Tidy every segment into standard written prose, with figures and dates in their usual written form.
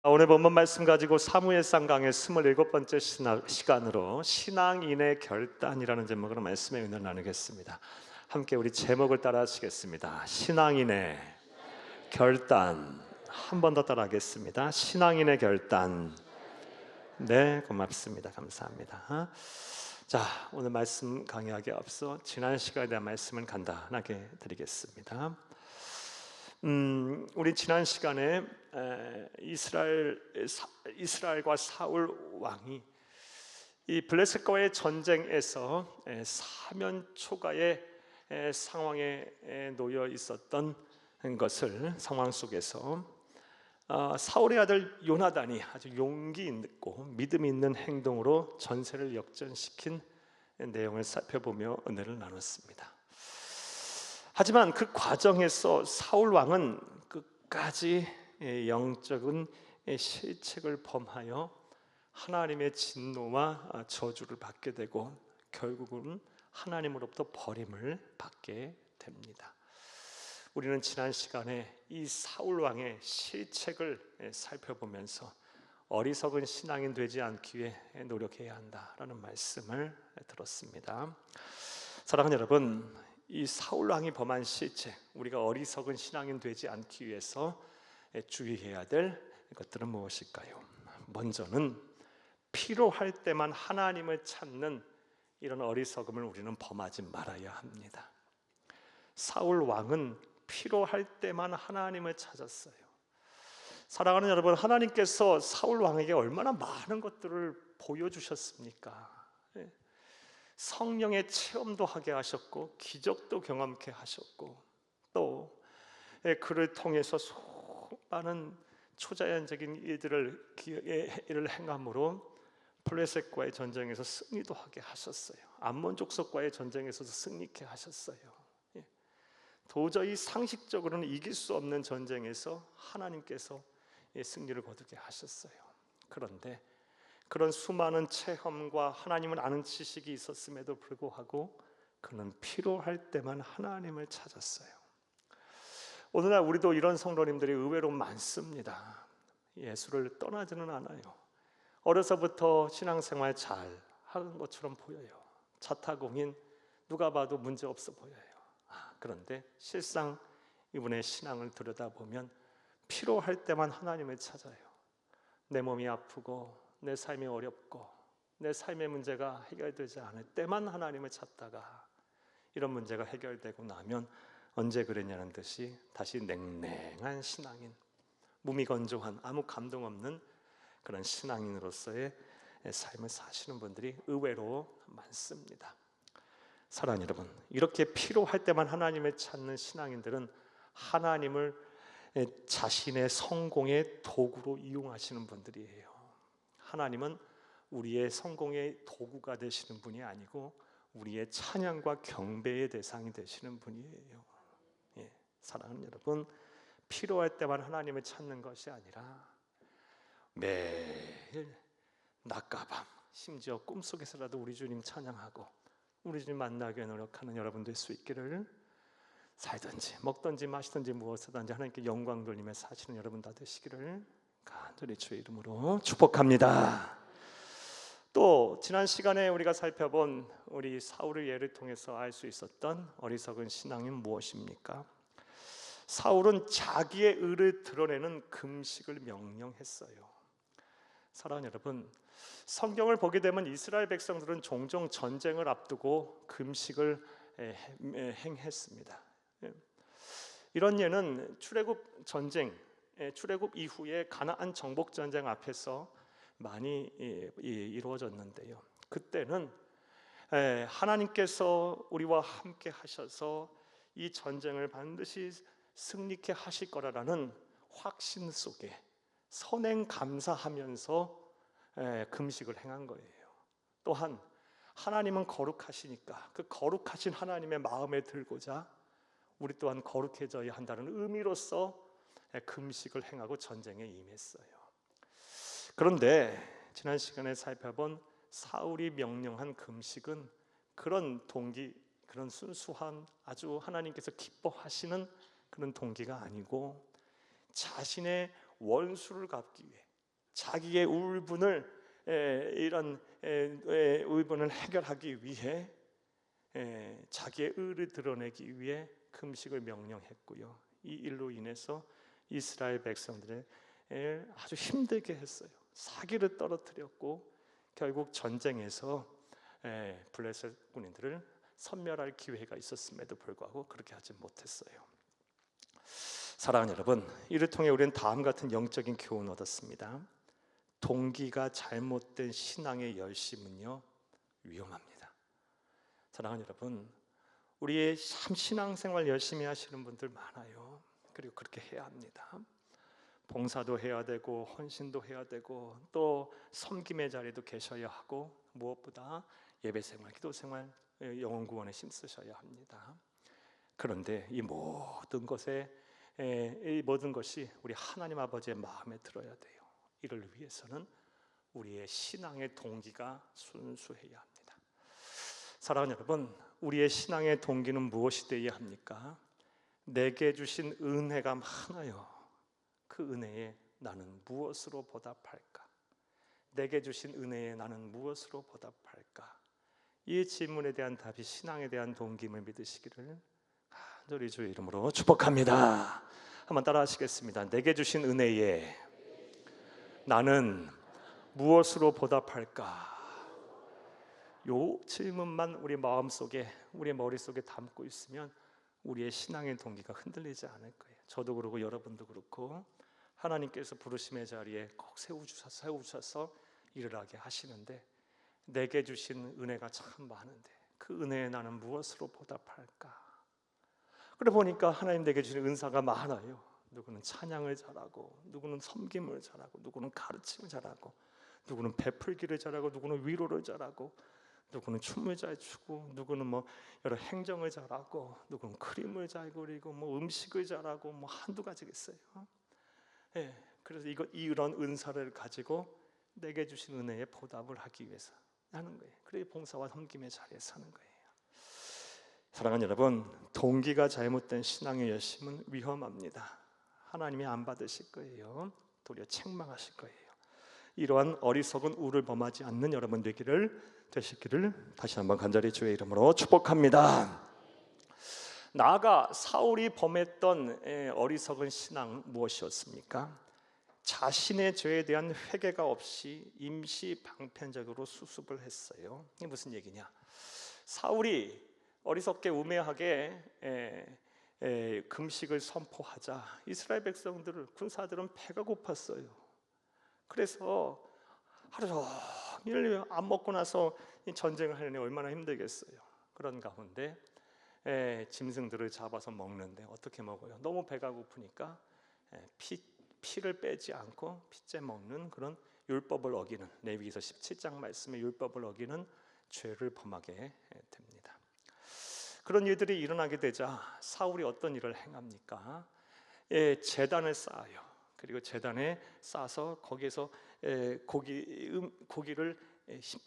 오늘 본문 말씀 가지고 사무엘상 강의 27번째 시간으로 신앙인의 결단이라는 제목으로 말씀의 은혜를 나누겠습니다. 함께 우리 제목을 따라 하시겠습니다. 신앙인의 결단. 한 번 더 따라 하겠습니다. 신앙인의 결단. 네, 고맙습니다. 감사합니다. 자, 오늘 말씀 강의하기에 앞서 지난 시간에 대한 말씀을 간단하게 드리겠습니다. 우리 지난 시간에 이스라엘과 사울 왕이 이 블레셋과의 전쟁에서 사면 초가의 상황에 놓여 있었던 것을 상황 속에서 사울의 아들 요나단이 아주 용기 있고 믿음 있는 행동으로 전세를 역전시킨 내용을 살펴보며 은혜를 나눴습니다. 하지만 그 과정에서 사울 왕은 끝까지 영적인 실책을 범하여 하나님의 진노와 저주를 받게 되고 결국은 하나님으로부터 버림을 받게 됩니다. 우리는 지난 시간에 이 사울 왕의 실책을 살펴보면서 어리석은 신앙인 되지 않기 위해 노력해야 한다라는 말씀을 들었습니다. 사랑하는 여러분, 이 사울 왕이 범한 실책, 우리가 어리석은 신앙인 되지 않기 위해서 주의해야 될 것들은 무엇일까요? 먼저는 필요할 때만 하나님을 찾는 이런 어리석음을 우리는 범하지 말아야 합니다. 사울 왕은 필요할 때만 하나님을 찾았어요. 사랑하는 여러분, 하나님께서 사울 왕에게 얼마나 많은 것들을 보여주셨습니까? 성령의 체험도 하게 하셨고 기적도 경험케 하셨고 또 그를 통해서 수많은 초자연적인 일을 행함으로 블레셋과의 전쟁에서 승리도 하게 하셨어요. 암몬 족속과의 전쟁에서도 승리케 하셨어요. 도저히 상식적으로는 이길 수 없는 전쟁에서 하나님께서 승리를 거두게 하셨어요. 그런데 그런 수많은 체험과 하나님을 아는 지식이 있었음에도 불구하고 그는 필요할 때만 하나님을 찾았어요. 오늘날 우리도 이런 성도님들이 의외로 많습니다. 예수를 떠나지는 않아요. 어려서부터 신앙생활 잘 하는 것처럼 보여요. 자타공인 누가 봐도 문제 없어 보여요. 그런데 실상 이분의 신앙을 들여다보면 필요할 때만 하나님을 찾아요. 내 몸이 아프고 내 삶이 어렵고 내 삶의 문제가 해결되지 않을 때만 하나님을 찾다가 이런 문제가 해결되고 나면 언제 그랬냐는 듯이 다시 냉랭한 신앙인, 무미건조한 아무 감동 없는 그런 신앙인으로서의 삶을 사시는 분들이 의외로 많습니다. 사랑하는 여러분, 이렇게 필요할 때만 하나님을 찾는 신앙인들은 하나님을 자신의 성공의 도구로 이용하시는 분들이에요. 하나님은 우리의 성공의 도구가 되시는 분이 아니고 우리의 찬양과 경배의 대상이 되시는 분이에요. 사랑하는 여러분, 필요할 때만 하나님을 찾는 것이 아니라 매일 낮과 밤, 심지어 꿈속에서라도 우리 주님 찬양하고 우리 주님 만나게 노력하는 여러분 될 수 있기를, 살든지 먹든지 마시든지 무엇이든지 하나님께 영광 돌리며 사시는 여러분 다 되시기를 간절히 주의 이름으로 축복합니다. 또 지난 시간에 우리가 살펴본 우리 사울의 예를 통해서 알 수 있었던 어리석은 신앙은 무엇입니까? 사울은 자기의 의를 드러내는 금식을 명령했어요. 사랑하는 여러분, 성경을 보게 되면 이스라엘 백성들은 종종 전쟁을 앞두고 금식을 행했습니다. 이런 예는 출애굽 전쟁, 출애굽 이후에 가나안 정복 전쟁 앞에서 많이 이루어졌는데요. 그때는 하나님께서 우리와 함께 하셔서 이 전쟁을 반드시 승리케 하실 거라는 확신 속에 선행 감사하면서 금식을 행한 거예요. 또한 하나님은 거룩하시니까 그 거룩하신 하나님의 마음에 들고자 우리 또한 거룩해져야 한다는 의미로서 금식을 행하고 전쟁에 임했어요. 그런데 지난 시간에 살펴본 사울이 명령한 금식은 그런 동기, 그런 순수한 아주 하나님께서 기뻐하시는 그런 동기가 아니고 자신의 원수를 갚기 위해, 자기의 울분을 이런 울분을 해결하기 위해 자기의 의를 드러내기 위해 금식을 명령했고요. 이 일로 인해서 이스라엘 백성들을 아주 힘들게 했어요. 사기를 떨어뜨렸고 결국 전쟁에서 블레셋 군인들을 섬멸할 기회가 있었음에도 불구하고 그렇게 하지 못했어요. 사랑하는 여러분, 이를 통해 우리는 다음 같은 영적인 교훈을 얻었습니다. 동기가 잘못된 신앙의 열심은요, 위험합니다. 사랑하는 여러분, 우리의 참 신앙생활 열심히 하시는 분들 많아요. 그리고 그렇게 해야 합니다. 봉사도 해야 되고 헌신도 해야 되고 또 섬김의 자리도 계셔야 하고 무엇보다 예배생활, 기도생활, 영혼구원에 힘쓰셔야 합니다. 그런데 이 모든 것이 우리 하나님 아버지의 마음에 들어야 돼요. 이를 위해서는 우리의 신앙의 동기가 순수해야 합니다. 사랑하는 여러분, 우리의 신앙의 동기는 무엇이 되어야 합니까? 내게 주신 은혜가 많아요. 그 은혜에 나는 무엇으로 보답할까? 내게 주신 은혜에 나는 무엇으로 보답할까? 이 질문에 대한 답이 신앙에 대한 동기임을 믿으시기를 간절히 주의 이름으로 축복합니다. 한번 따라 하시겠습니다. 내게 주신 은혜에 나는 무엇으로 보답할까? 요 질문만 우리 마음속에, 우리 머릿속에 담고 있으면 우리의 신앙의 동기가 흔들리지 않을 거예요. 저도 그렇고 여러분도 그렇고 하나님께서 부르심의 자리에 꼭 세우셔서 일을 하게 하시는데 내게 주신 은혜가 참 많은데 그 은혜에 나는 무엇으로 보답할까? 그래 보니까 하나님 내게 주신 은사가 많아요. 누구는 찬양을 잘하고, 누구는 섬김을 잘하고, 누구는 가르침을 잘하고, 누구는 베풀기를 잘하고, 누구는 위로를 잘하고, 누구는 춤을 잘 추고, 누구는 뭐 여러 행정을 잘하고, 누구는 그림을 잘 그리고, 뭐 음식을 잘하고, 뭐 한두 가지겠어요. 그래서 이런 은사를 가지고 내게 주신 은혜에 보답을 하기 위해서 하는 거예요. 그래 봉사와 섬김의 자리에 사는 거예요. 사랑하는 여러분, 동기가 잘못된 신앙의 열심은 위험합니다. 하나님이 안 받으실 거예요. 도리어 책망하실 거예요. 이러한 어리석은 우를 범하지 않는 여러분 되시기를 다시 한번 간절히 주의 이름으로 축복합니다. 나아가 사울이 범했던 어리석은 신앙 무엇이었습니까? 자신의 죄에 대한 회개가 없이 임시 방편적으로 수습을 했어요. 이게 무슨 얘기냐? 사울이 어리석게 우매하게 금식을 선포하자 이스라엘 백성들은, 군사들은 배가 고팠어요. 그래서 하루 종일 안 먹고 나서 전쟁을 하려니 얼마나 힘들겠어요. 그런 가운데 짐승들을 잡아서 먹는데 어떻게 먹어요? 너무 배가 고프니까 피를 빼지 않고 피째 먹는 그런 율법을 어기는, 레위기서 17장 말씀의 율법을 어기는 죄를 범하게 됩니다. 그런 일들이 일어나게 되자 사울이 어떤 일을 행합니까? 제단을 쌓아요. 그리고 제단에 쌓아서 거기에서 고기를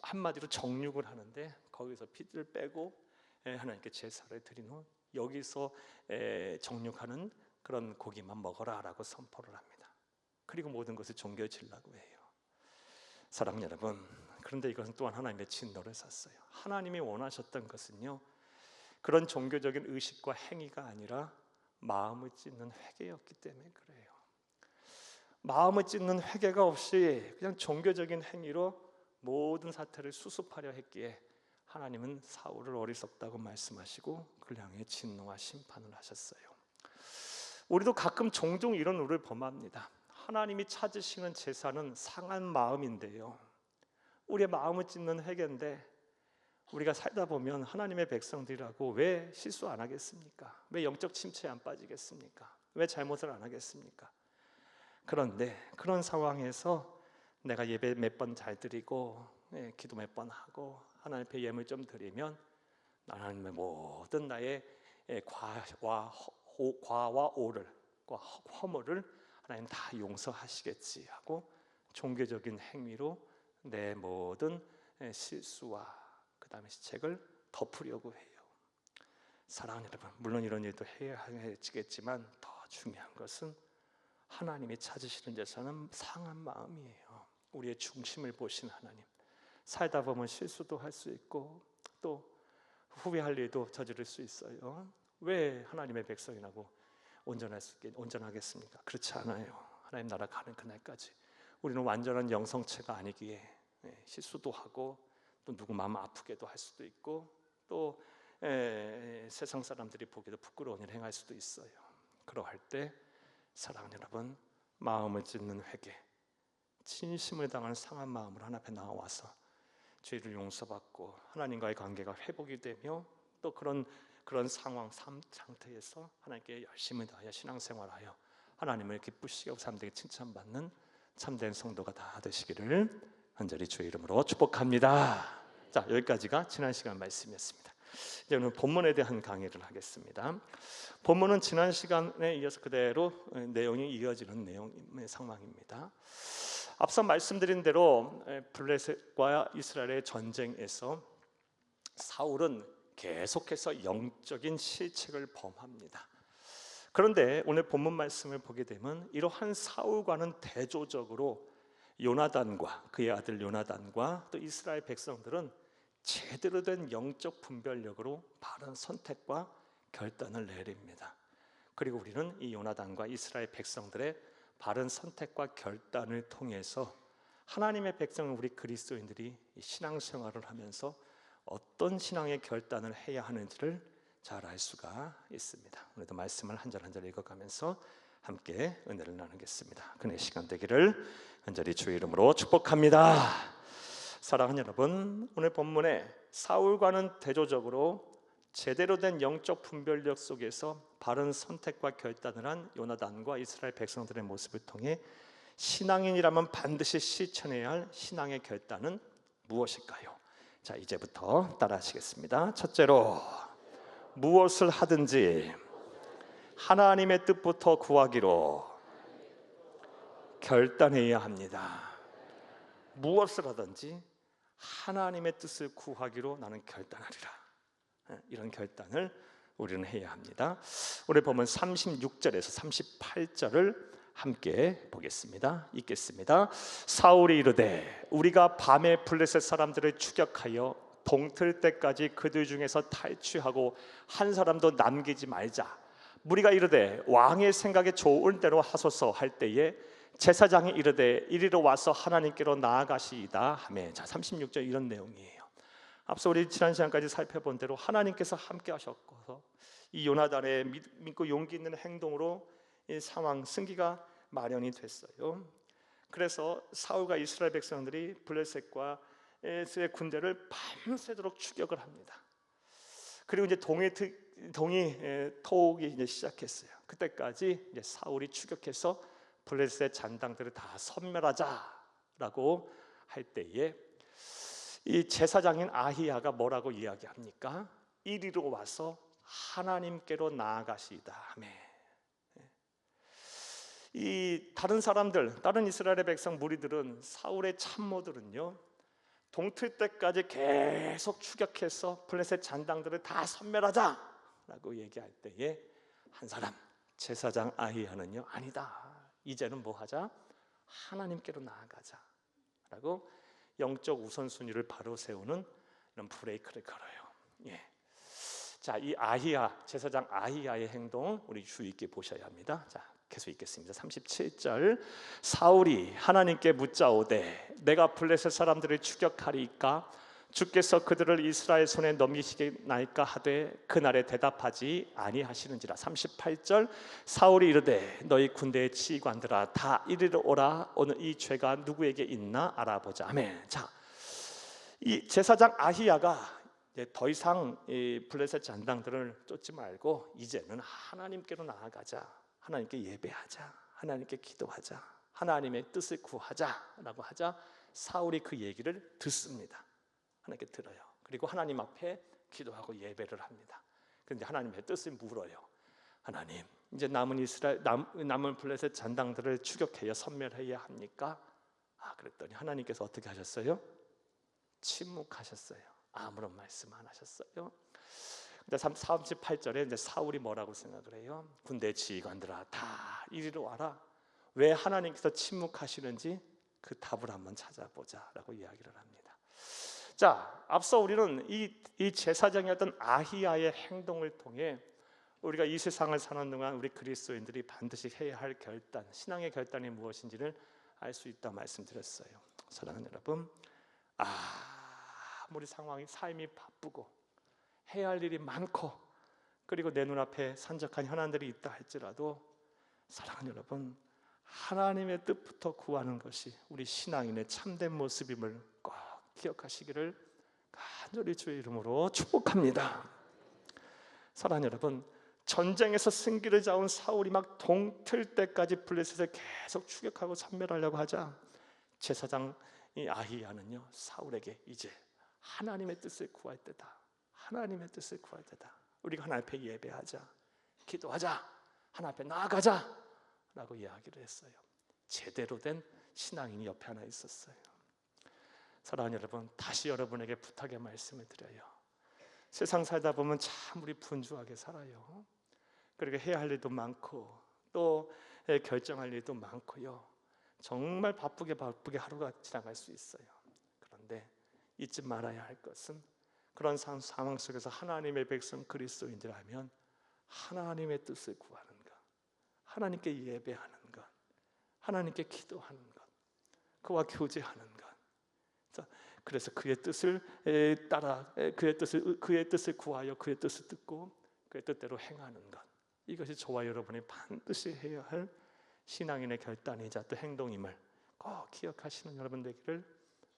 한마디로 정육을 하는데 거기서 피를 빼고 하나님께 제사를 드린 후 여기서 정육하는 그런 고기만 먹어라라고 선포를 합니다. 그리고 모든 것을 종결지으려고 해요. 사랑하는 여러분, 그런데 이것은 또한 하나님의 진노를 샀어요. 하나님이 원하셨던 것은요, 그런 종교적인 의식과 행위가 아니라 마음을 찢는 회개였기 때문에 그래요. 마음을 찢는 회개가 없이 그냥 종교적인 행위로 모든 사태를 수습하려 했기에 하나님은 사울을 어리석다고 말씀하시고 그를 향해 진노와 심판을 하셨어요. 우리도 가끔 종종 이런 우를 범합니다. 하나님이 찾으시는 제사는 상한 마음인데요, 우리의 마음을 찢는 회개인데 우리가 살다 보면 하나님의 백성들이라고 왜 실수 안 하겠습니까? 왜 영적 침체에 안 빠지겠습니까? 왜 잘못을 안 하겠습니까? 그런데 그런 상황에서 내가 예배 몇 번 잘 드리고 기도 몇 번 하고 하나님 앞에 예물 좀 드리면 하나님의 모든 나의 과와 허물을 하나님 다 용서하시겠지 하고 종교적인 행위로 내 모든 실수와 그 다음에 시책을 덮으려고 해요. 사랑하는 여러분, 물론 이런 일도 해야 하겠지만 더 중요한 것은 하나님이 찾으시는 제사는 상한 마음이에요. 우리의 중심을 보시는 하나님. 살다 보면 실수도 할 수 있고 또 후회할 일도 저지를 수 있어요. 왜 하나님의 백성이라고 온전하겠습니까? 그렇지 않아요. 하나님 나라 가는 그날까지 우리는 완전한 영성체가 아니기에 실수도 하고 또 누구 마음 아프게도 할 수도 있고 또 세상 사람들이 보기도 부끄러운 일 행할 수도 있어요. 그러할 때 사랑하는 여러분, 마음을 찢는 회개, 진심을 당하는 상한 마음으로 하나님 앞에 나와서 죄를 용서받고 하나님과의 관계가 회복이 되며 또 그런 삶 상태에서 하나님께 열심히 다하여 신앙생활하여 하나님을 기쁘시게 하고 사람들에게 칭찬받는 참된 성도가 다 되시기를 간절히 주의 이름으로 축복합니다. 자, 여기까지가 지난 시간 말씀이었습니다. 이제 오늘 본문에 대한 강의를 하겠습니다. 본문은 지난 시간에 이어서 그대로 내용이 이어지는 내용의 상황입니다. 앞서 말씀드린 대로 블레셋과 이스라엘의 전쟁에서 사울은 계속해서 영적인 실책을 범합니다. 그런데 오늘 본문 말씀을 보게 되면 이러한 사울과는 대조적으로 요나단과 그의 아들 요나단과 또 이스라엘 백성들은 제대로 된 영적 분별력으로 바른 선택과 결단을 내립니다. 그리고 우리는 이 요나단과 이스라엘 백성들의 바른 선택과 결단을 통해서 하나님의 백성은 우리 그리스도인들이 신앙생활을 하면서 어떤 신앙의 결단을 해야 하는지를 잘 알 수가 있습니다. 오늘도 말씀을 한 절 한 절 읽어가면서 함께 은혜를 나누겠습니다. 그의 시간 되기를 간절히 주의 이름으로 축복합니다. 사랑하는 여러분, 오늘 본문에 사울과는 대조적으로 제대로 된 영적 분별력 속에서 바른 선택과 결단을 한 요나단과 이스라엘 백성들의 모습을 통해 신앙인이라면 반드시 실천해야 할 신앙의 결단은 무엇일까요? 자, 이제부터 따라하시겠습니다. 첫째로, 무엇을 하든지 하나님의 뜻부터 구하기로 결단해야 합니다. 무엇을 하든지 하나님의 뜻을 구하기로 나는 결단하리라. 이런 결단을 우리는 해야 합니다. 오늘 보면 36절에서 38절을 함께 보겠습니다. 읽겠습니다. 사울이 이르되 우리가 밤에 블레셋 사람들을 추격하여 동틀 때까지 그들 중에서 탈취하고 한 사람도 남기지 말자. 무리가 이르되 왕의 생각에 좋은 대로 하소서 할 때에 제사장이 이르되 이리로 와서 하나님께로 나아가시이다 하매. 자, 36절 이런 내용이에요. 앞서 우리 지난 시간까지 살펴본 대로 하나님께서 함께 하셨고 이 요나단의 믿고 용기 있는 행동으로 이 상황 승기가 마련이 됐어요. 그래서 사울과 이스라엘 백성들이 블레셋과의 군대를 밤새도록 추격을 합니다. 그리고 이제 동이 토옥이 이제 시작했어요. 그때까지 이제 사울이 추격해서 블레셋의 잔당들을 다 섬멸하자라고 할 때에 이 제사장인 아히야가 뭐라고 이야기합니까? 이리로 와서 하나님께로 나아가시이다 하며. 이 다른 사람들, 다른 이스라엘의 백성 무리들은 사울의 참모들은요 동틀 때까지 계속 추격해서 블레셋 잔당들을 다 섬멸하자라고 얘기할 때에 한 사람 제사장 아히야는요 아니다. 이제는 뭐 하자? 하나님께로 나아가자라고 영적 우선순위를 바로 세우는 이런 브레이크를 걸어요. 예. 자, 이 아히야 제사장 아히야의 행동 우리 주의 있게 보셔야 합니다. 자, 계속 읽겠습니다. 37절 사울이 하나님께 묻자오되 내가 블레셋 사람들을 추격하리이까 주께서 그들을 이스라엘 손에 넘기시겠나이까 하되 그날에 대답하지 아니하시는지라. 38절 사울이 이르되 너희 군대의 지휘관들아 다 이리로 오라. 오늘 이 죄가 누구에게 있나 알아보자. 아멘. 자, 이 제사장 아히야가 더 이상 이 블레셋 잔당들을 쫓지 말고 이제는 하나님께로 나아가자. 하나님께 예배하자. 하나님께 기도하자. 하나님의 뜻을 구하자라고 하자 사울이 그 얘기를 듣습니다. 하나님께 들어요. 그리고 하나님 앞에 기도하고 예배를 합니다. 그런데 하나님의 뜻을 물어요. 하나님, 이제 남은 블레셋 잔당들을 추격해야 섬멸해야 합니까? 그랬더니 하나님께서 어떻게 하셨어요? 침묵하셨어요. 아무런 말씀 안 하셨어요. 38절에 이제 사울이 뭐라고 생각을 해요? 군대 지휘관들아 다 이리로 와라. 왜 하나님께서 침묵하시는지 그 그 답을 한번 찾아보자라고 이야기를 합니다. 자, 앞서 우리는 이 제사장이었던 아히야의 행동을 통해 우리가 이 세상을 사는 동안 우리 그리스도인들이 반드시 해야 할 결단, 신앙의 결단이 무엇인지를 알 수 있다고 말씀드렸어요. 사랑하는 여러분, 아무리 상황이 삶이 바쁘고 해야 할 일이 많고 그리고 내 눈앞에 산적한 현안들이 있다 할지라도 사랑하는 여러분, 하나님의 뜻부터 구하는 것이 우리 신앙인의 참된 모습임을 꼭 기억하시기를 간절히 주의 이름으로 축복합니다. 사랑하는 여러분, 전쟁에서 승기를 잡은 사울이 막 동틀 때까지 블레셋을 계속 추격하고 섬멸하려고 하자 제사장 이 아히야는요 사울에게 이제 하나님의 뜻을 구할 때다. 하나님의 뜻을 구할 때다. 우리가 하나님 앞에 예배하자, 기도하자, 하나님 앞에 나아가자 라고 이야기를 했어요. 제대로 된 신앙인이 옆에 하나 있었어요. 사랑하는 여러분, 다시 여러분에게 부탁의 말씀을 드려요. 세상 살다 보면 참 우리 분주하게 살아요. 그리고 해야 할 일도 많고 또 결정할 일도 많고요. 정말 바쁘게 하루가 지나갈 수 있어요. 그런데 잊지 말아야 할 것은 그런 상황 속에서 하나님의 백성 그리스도인들이라면 하나님의 뜻을 구하는 것, 하나님께 예배하는 것, 하나님께 기도하는 것, 그와 교제하는 것. 그래서 그의 뜻을 따라 그의 뜻을 구하여 그의 뜻을 듣고 그의 뜻대로 행하는 것. 이것이 저와 여러분이 반드시 해야 할 신앙인의 결단이자 또 행동임을 꼭 기억하시는 여러분 되기를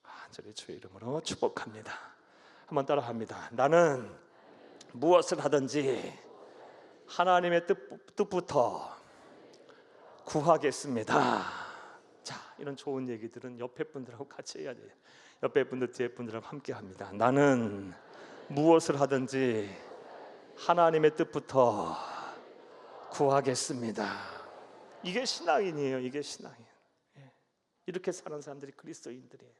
간절히 주의 이름으로 축복합니다. 한번 따라합니다. 나는 무엇을 하든지 하나님의 뜻부터 구하겠습니다. 자, 이런 좋은 얘기들은 옆에 분들하고 같이 해야 돼요. 옆에 분들, 뒤에 분들하고 함께 합니다. 나는 무엇을 하든지 하나님의 뜻부터 구하겠습니다. 이게 신앙인이에요. 이게 신앙인. 이렇게 사는 사람들이 그리스도인들이에요.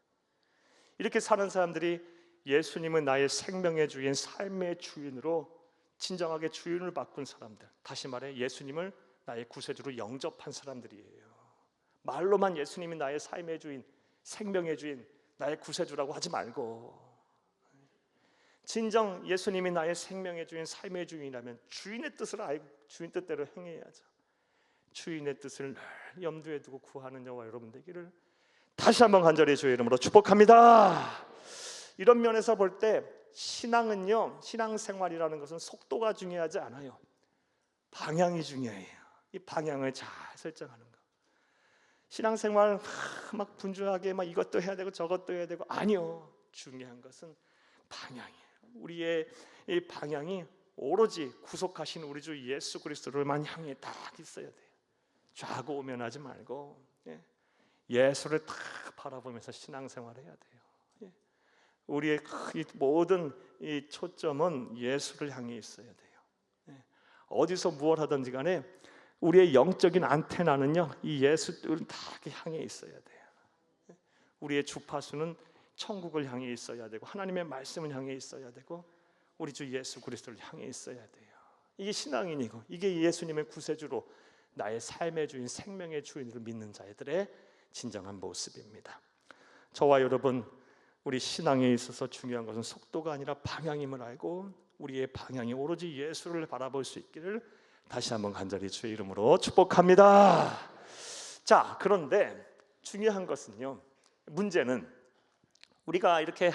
이렇게 사는 사람들이 예수님은 나의 생명의 주인, 삶의 주인으로 진정하게 주인을 바꾼 사람들, 다시 말해 예수님을 나의 구세주로 영접한 사람들이에요. 말로만 예수님이 나의 삶의 주인, 생명의 주인, 나의 구세주라고 하지 말고 진정 예수님이 나의 생명의 주인, 삶의 주인이라면 주인의 뜻을 알고 주인 뜻대로 행해야죠. 주인의 뜻을 늘 염두에 두고 구하는 저와 여러분 되기를 다시 한번 간절히 주의 이름으로 축복합니다. 이런 면에서 볼 때 신앙은요, 신앙생활이라는 것은 속도가 중요하지 않아요. 방향이 중요해요. 이 방향을 잘 설정하는 거. 신앙생활 막 분주하게 막 이것도 해야 되고 저것도 해야 되고 아니요. 중요한 것은 방향이에요. 우리의 이 방향이 오로지 구속하신 우리 주 예수 그리스도를만 향해 딱 있어야 돼요. 좌고 우면하지 말고 예수를 딱 바라보면서 신앙생활을 해야 돼요. 우리의 모든 이 초점은 예수를 향해 있어야 돼요. 어디서 무엇 하든지 간에 우리의 영적인 안테나는요 이 예수를 다 향해 있어야 돼요. 우리의 주파수는 천국을 향해 있어야 되고 하나님의 말씀을 향해 있어야 되고 우리 주 예수 그리스도를 향해 있어야 돼요. 이게 신앙인이고 이게 예수님의 구세주로 나의 삶의 주인, 생명의 주인을 믿는 자들의 진정한 모습입니다. 저와 여러분, 우리 신앙에 있어서 중요한 것은 속도가 아니라 방향임을 알고 우리의 방향이 오로지 예수를 바라볼 수 있기를 다시 한번 간절히 주의 이름으로 축복합니다. 자, 그런데 중요한 것은요, 문제는 우리가 이렇게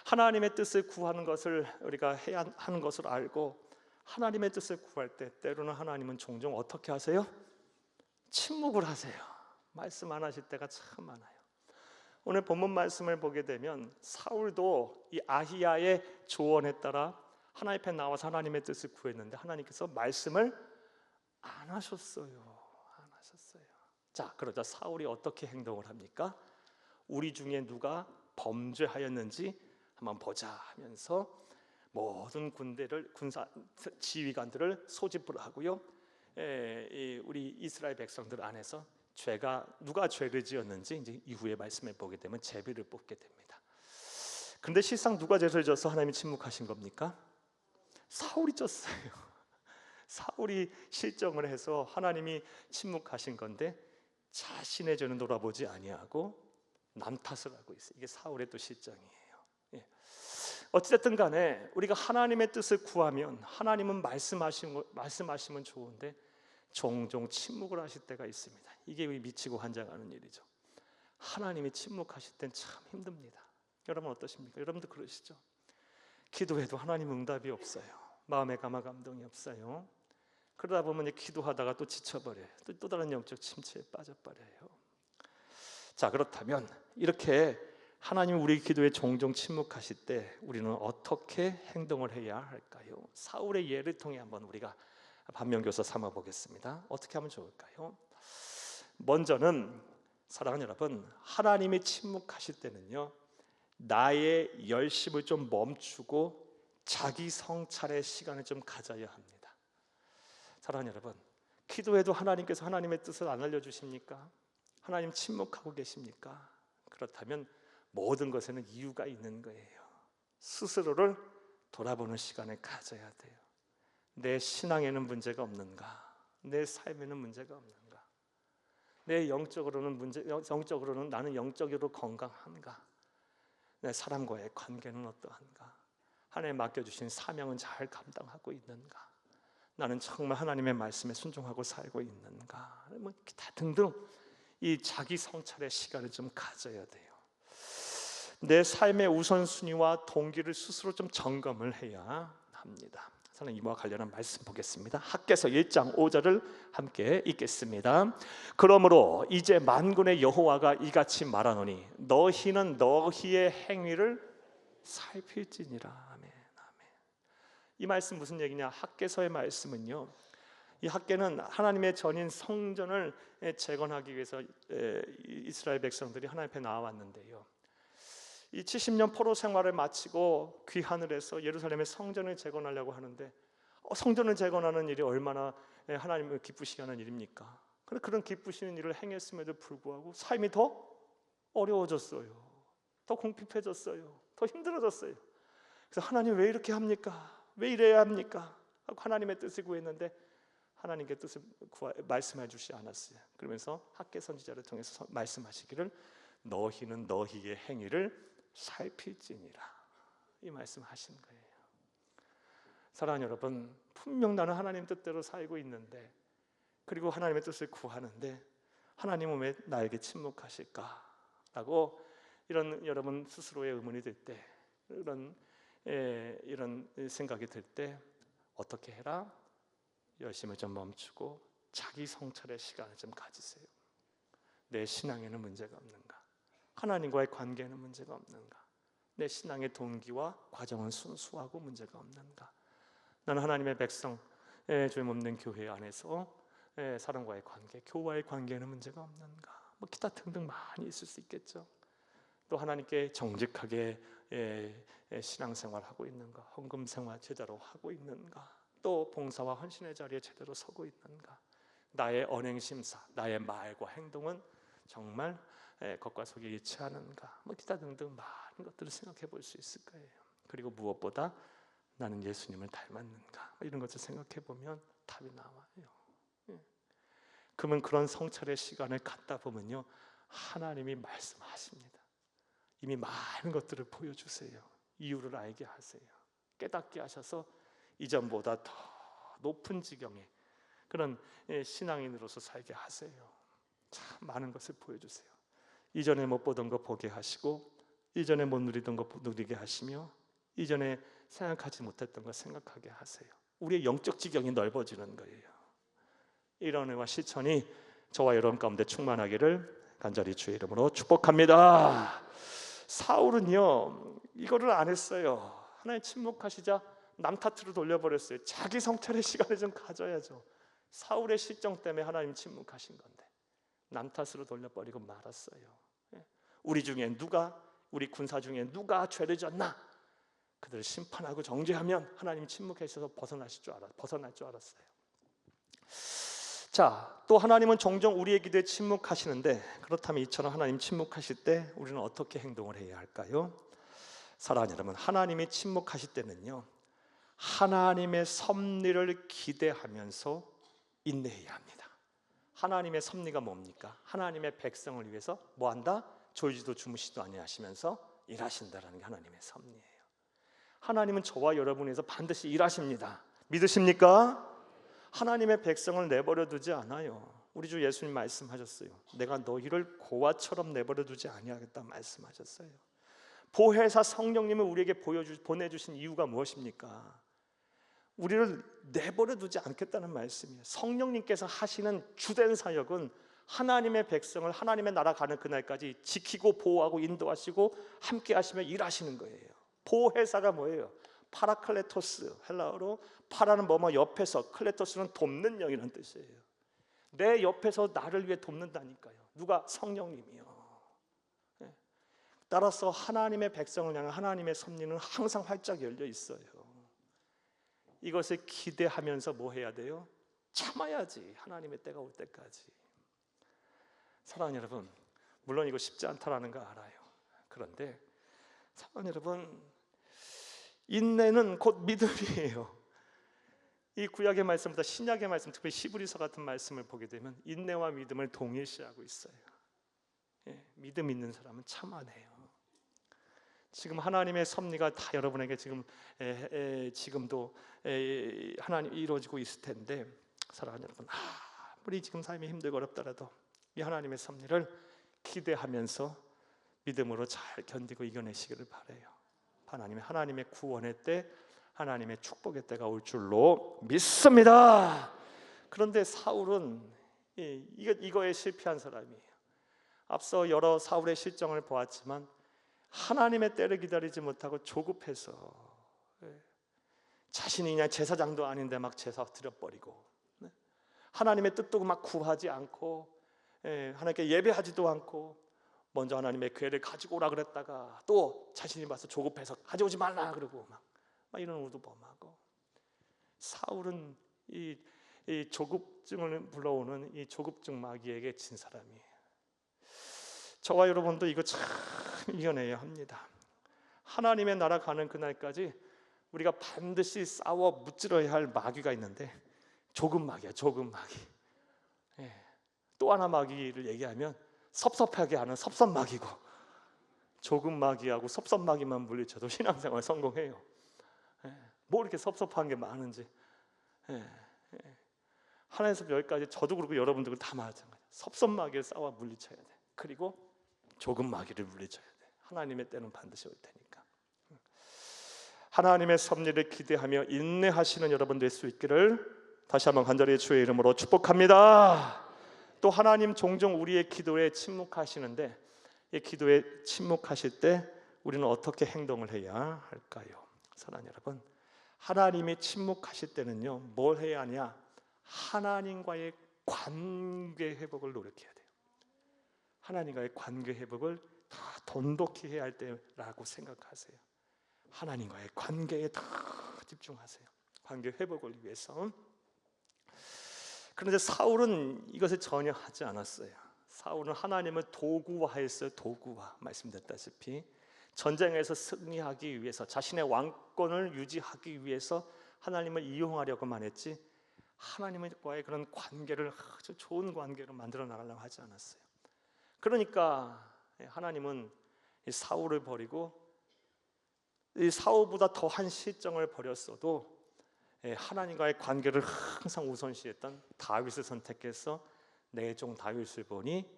하나님의 뜻을 구하는 것을 우리가 해야 하는 것을 알고 하나님의 뜻을 구할 때 때로는 하나님은 종종 어떻게 하세요? 침묵을 하세요. 말씀 안 하실 때가 참 많아요. 오늘 본문 말씀을 보게 되면 사울도 이 아히야의 조언에 따라 하나님 앞에 나와서 하나님의 뜻을 구했는데 하나님께서 말씀을 안 하셨어요. 안 하셨어요. 자, 그러자 사울이 어떻게 행동을 합니까? 우리 중에 누가 범죄하였는지 한번 보자 하면서 모든 군사 지휘관들을 소집을 하고요. 우리 이스라엘 백성들 안에서 누가 죄를 지었는지 이제 이후에 말씀을 보게 되면 제비를 뽑게 됩니다. 그런데 실상 누가 죄를 져서 하나님이 침묵하신 겁니까? 사울이 졌어요. 사울이 실정을 해서 하나님이 침묵하신 건데 자신의 죄는 돌아보지 아니하고 남 탓을 하고 있어요. 이게 사울의 또 실정이에요. 예. 어찌됐든 간에 우리가 하나님의 뜻을 구하면 하나님은 말씀하시면 좋은데 종종 침묵을 하실 때가 있습니다. 이게 미치고 환장하는 일이죠. 하나님이 침묵하실 땐 참 힘듭니다. 여러분 어떠십니까? 여러분도 그러시죠? 기도해도 하나님 응답이 없어요. 마음에 감동이 없어요. 그러다 보면 기도하다가 또 지쳐버려요. 또 다른 영적 침체에 빠져버려요. 자, 그렇다면 이렇게 하나님 우리 기도에 종종 침묵하실 때 우리는 어떻게 행동을 해야 할까요? 사울의 예를 통해 한번 우리가 반면교사 삼아 보겠습니다. 어떻게 하면 좋을까요? 먼저는 사랑하는 여러분, 하나님이 침묵하실 때는요, 나의 열심을 좀 멈추고 자기 성찰의 시간을 좀 가져야 합니다. 사랑하는 여러분, 기도해도 하나님께서 하나님의 뜻을 안 알려주십니까? 하나님 침묵하고 계십니까? 그렇다면 모든 것에는 이유가 있는 거예요. 스스로를 돌아보는 시간을 가져야 돼요. 내 신앙에는 문제가 없는가? 내 삶에는 문제가 없는가? 내 영적으로는 나는 영적으로 건강한가? 내 사람과의 관계는 어떠한가? 하나님 맡겨주신 사명은 잘 감당하고 있는가? 나는 정말 하나님의 말씀에 순종하고 살고 있는가? 뭐 다 등등 이 자기 성찰의 시간을 좀 가져야 돼요. 내 삶의 우선순위와 동기를 스스로 좀 점검을 해야 합니다. 저는 이와 관련한 말씀 보겠습니다. 학개서 1장 5절을 함께 읽겠습니다. 그러므로 이제 만군의 여호와가 이같이 말하노니 너희는 너희의 행위를 살필지니라. 아멘. 아멘. 이 말씀 무슨 얘기냐? 학개서의 말씀은요, 이 학개는 하나님의 전인 성전을 재건하기 위해서 이스라엘 백성들이 하나님 앞에 나와왔는데요, 이 70년 포로 생활을 마치고 귀환을 해서 예루살렘의 성전을 재건하려고 하는데 성전을 재건하는 일이 얼마나 하나님을 기쁘시게 하는 일입니까? 그런 기쁘시는 일을 행했음에도 불구하고 삶이 더 어려워졌어요. 더 공핍해졌어요. 더 힘들어졌어요. 그래서 하나님 왜 이렇게 합니까? 왜 이래야 합니까? 하고 하나님의 뜻을 구했는데 하나님께 뜻을 말씀해 주시지 않았어요. 그러면서 학개 선지자를 통해서 말씀하시기를 너희는 너희의 행위를 살필지니라, 이 말씀하신 거예요. 사랑하는 여러분, 분명 나는 하나님 뜻대로 살고 있는데, 그리고 하나님의 뜻을 구하는데 하나님은 왜 나에게 침묵하실까라고 이런 여러분 스스로의 의문이 들 때, 이런 생각이 들 때 어떻게 해라? 열심을 좀 멈추고 자기 성찰의 시간을 좀 가지세요. 내 신앙에는 문제가 없는가? 하나님과의 관계에는 문제가 없는가? 내 신앙의 동기와 과정은 순수하고 문제가 없는가? 나는 하나님의 백성, 주님 없는 교회 안에서 사람과의 관계, 교우와의 관계에는 문제가 없는가? 뭐 기타 등등 많이 있을 수 있겠죠. 또 하나님께 정직하게 신앙생활하고 있는가? 헌금생활 제대로 하고 있는가? 또 봉사와 헌신의 자리에 제대로 서고 있는가? 나의 언행심사, 나의 말과 행동은 정말 겉과 속이 일치하는가? 뭐 기타 등등 많은 것들을 생각해 볼 수 있을 거예요. 그리고 무엇보다 나는 예수님을 닮았는가? 이런 것을 생각해 보면 답이 나와요. 그러면 그런 성찰의 시간을 갖다 보면요, 하나님이 말씀하십니다. 이미 많은 것들을 보여주세요. 이유를 알게 하세요. 깨닫게 하셔서 이전보다 더 높은 지경에 그런 신앙인으로서 살게 하세요. 참 많은 것을 보여주세요. 이전에 못 보던 거 보게 하시고, 이전에 못 누리던 거 누리게 하시며, 이전에 생각하지 못했던 거 생각하게 하세요. 우리의 영적 지경이 넓어지는 거예요. 이런 은혜와 실천이 저와 여러분 가운데 충만하기를 간절히 주의 이름으로 축복합니다. 사울은요, 이거를 안 했어요. 하나님 침묵하시자 남 탓으로 돌려버렸어요. 자기 성찰의 시간을 좀 가져야죠. 사울의 실정 때문에 하나님 침묵하신 건데 남 탓으로 돌려버리고 말았어요. 우리 군사 중에 누가 죄를 졌나? 그들을 심판하고 정죄하면 하나님 침묵하셔서 벗어날 줄 알았어요. 자, 또 하나님은 종종 우리의 기도에 침묵하시는데, 그렇다면 이처럼 하나님 침묵하실 때 우리는 어떻게 행동을 해야 할까요? 사랑하는 여러분, 하나님이 침묵하실 때는요, 하나님의 섭리를 기대하면서 인내해야 합니다. 하나님의 섭리가 뭡니까? 하나님의 백성을 위해서 뭐한다? 졸지도 주무시도 아니하시면서 일하신다라는 게 하나님의 섭리예요. 하나님은 저와 여러분에서 반드시 일하십니다. 믿으십니까? 하나님의 백성을 내버려 두지 않아요. 우리 주 예수님 말씀하셨어요. 내가 너희를 고아처럼 내버려 두지 아니하겠다 말씀하셨어요. 보혜사 성령님을 우리에게 보내주신 이유가 무엇입니까? 우리를 내버려 두지 않겠다는 말씀이에요. 성령님께서 하시는 주된 사역은 하나님의 백성을 하나님의 나라 가는 그날까지 지키고 보호하고 인도하시고 함께 하시며 일하시는 거예요. 보혜사가 뭐예요? 파라클레토스, 헬라어로 파라는 뭐뭐 옆에서, 클레토스는 돕는 영이라는 뜻이에요. 내 옆에서 나를 위해 돕는다니까요. 누가? 성령님이요. 따라서 하나님의 백성을 향한 하나님의 섭리는 항상 활짝 열려 있어요. 이것을 기대하면서 뭐 해야 돼요? 참아야지. 하나님의 때가 올 때까지. 사랑하는 여러분, 물론 이거 쉽지 않다라는 거 알아요. 그런데 사랑하는 여러분, 인내는 곧 믿음이에요. 이 구약의 말씀보다 신약의 말씀, 특히 히브리서 같은 말씀을 보게 되면 인내와 믿음을 동일시하고 있어요. 믿음 있는 사람은 참아내요. 지금 하나님의 섭리가 다 여러분에게 지금도 하나님 이루어지고 있을 텐데, 사랑하는 여러분, 아무리 지금 삶이 힘들고 어렵더라도 이 하나님의 섭리를 기대하면서 믿음으로 잘 견디고 이겨내시기를 바라요. 하나님의 구원의 때, 하나님의 축복의 때가 올 줄로 믿습니다. 그런데 사울은 이거에 실패한 사람이에요. 앞서 여러 사울의 실정을 보았지만 하나님의 때를 기다리지 못하고 조급해서 자신이 그냥 제사장도 아닌데 막 제사 드려버리고, 하나님의 뜻도 막 구하지 않고 하나님께 예배하지도 않고 먼저 하나님의 괴를 가지고 오라 그랬다가 또 자신이 봐서 조급해서 가져오지 말라 그러고 막 이런 우두범하고, 사울은 이 조급증을 불러오는 이 조급증 마귀에게 진 사람이에요. 저와 여러분도 이거 참 이겨내야 합니다. 하나님의 나라 가는 그날까지 우리가 반드시 싸워 무찌러야 할 마귀가 있는데, 조급 마귀야, 조급 마귀. 또 하나 마귀를 얘기하면 섭섭하게 하는 섭섭 마귀고, 조급 마귀하고 섭섭 마귀만 물리쳐도 신앙생활 성공해요. 뭐 이렇게 섭섭한 게 많은지. 하나에서 열까지 저도 그렇고 여러분들도 다 마찬가지예요. 섭섭 마귀를 싸워 물리쳐야 돼. 그리고 조급 마귀를 물리쳐야 돼. 하나님의 때는 반드시 올 테니까. 하나님의 섭리를 기대하며 인내하시는 여러분 될 수 있기를 다시 한번 간절히 주의 이름으로 축복합니다. 또 하나님 종종 우리의 기도에 침묵하시는데, 이 기도에 침묵하실 때 우리는 어떻게 행동을 해야 할까요? 사랑하는 여러분, 하나님이 침묵하실 때는요, 뭘 해야 하냐? 하나님과의 관계 회복을 노력해야 돼요. 하나님과의 관계 회복을 더 돈독히 해야 할 때라고 생각하세요. 하나님과의 관계에 더 집중하세요. 관계 회복을 위해서. 그런데 사울은 이것을 전혀 하지 않았어요. 사울은 하나님을 도구화했어요. 도구화. 말씀드렸다시피 전쟁에서 승리하기 위해서, 자신의 왕권을 유지하기 위해서 하나님을 이용하려고만 했지, 하나님과의 그런 관계를 아주 좋은 관계로 만들어 나가려고 하지 않았어요. 그러니까 하나님은 이 사울을 버리고 이 사울보다 더한 실정을 버렸어도 하나님과의 관계를 항상 우선시했던 다윗을 선택해서 내 종 다윗을 보니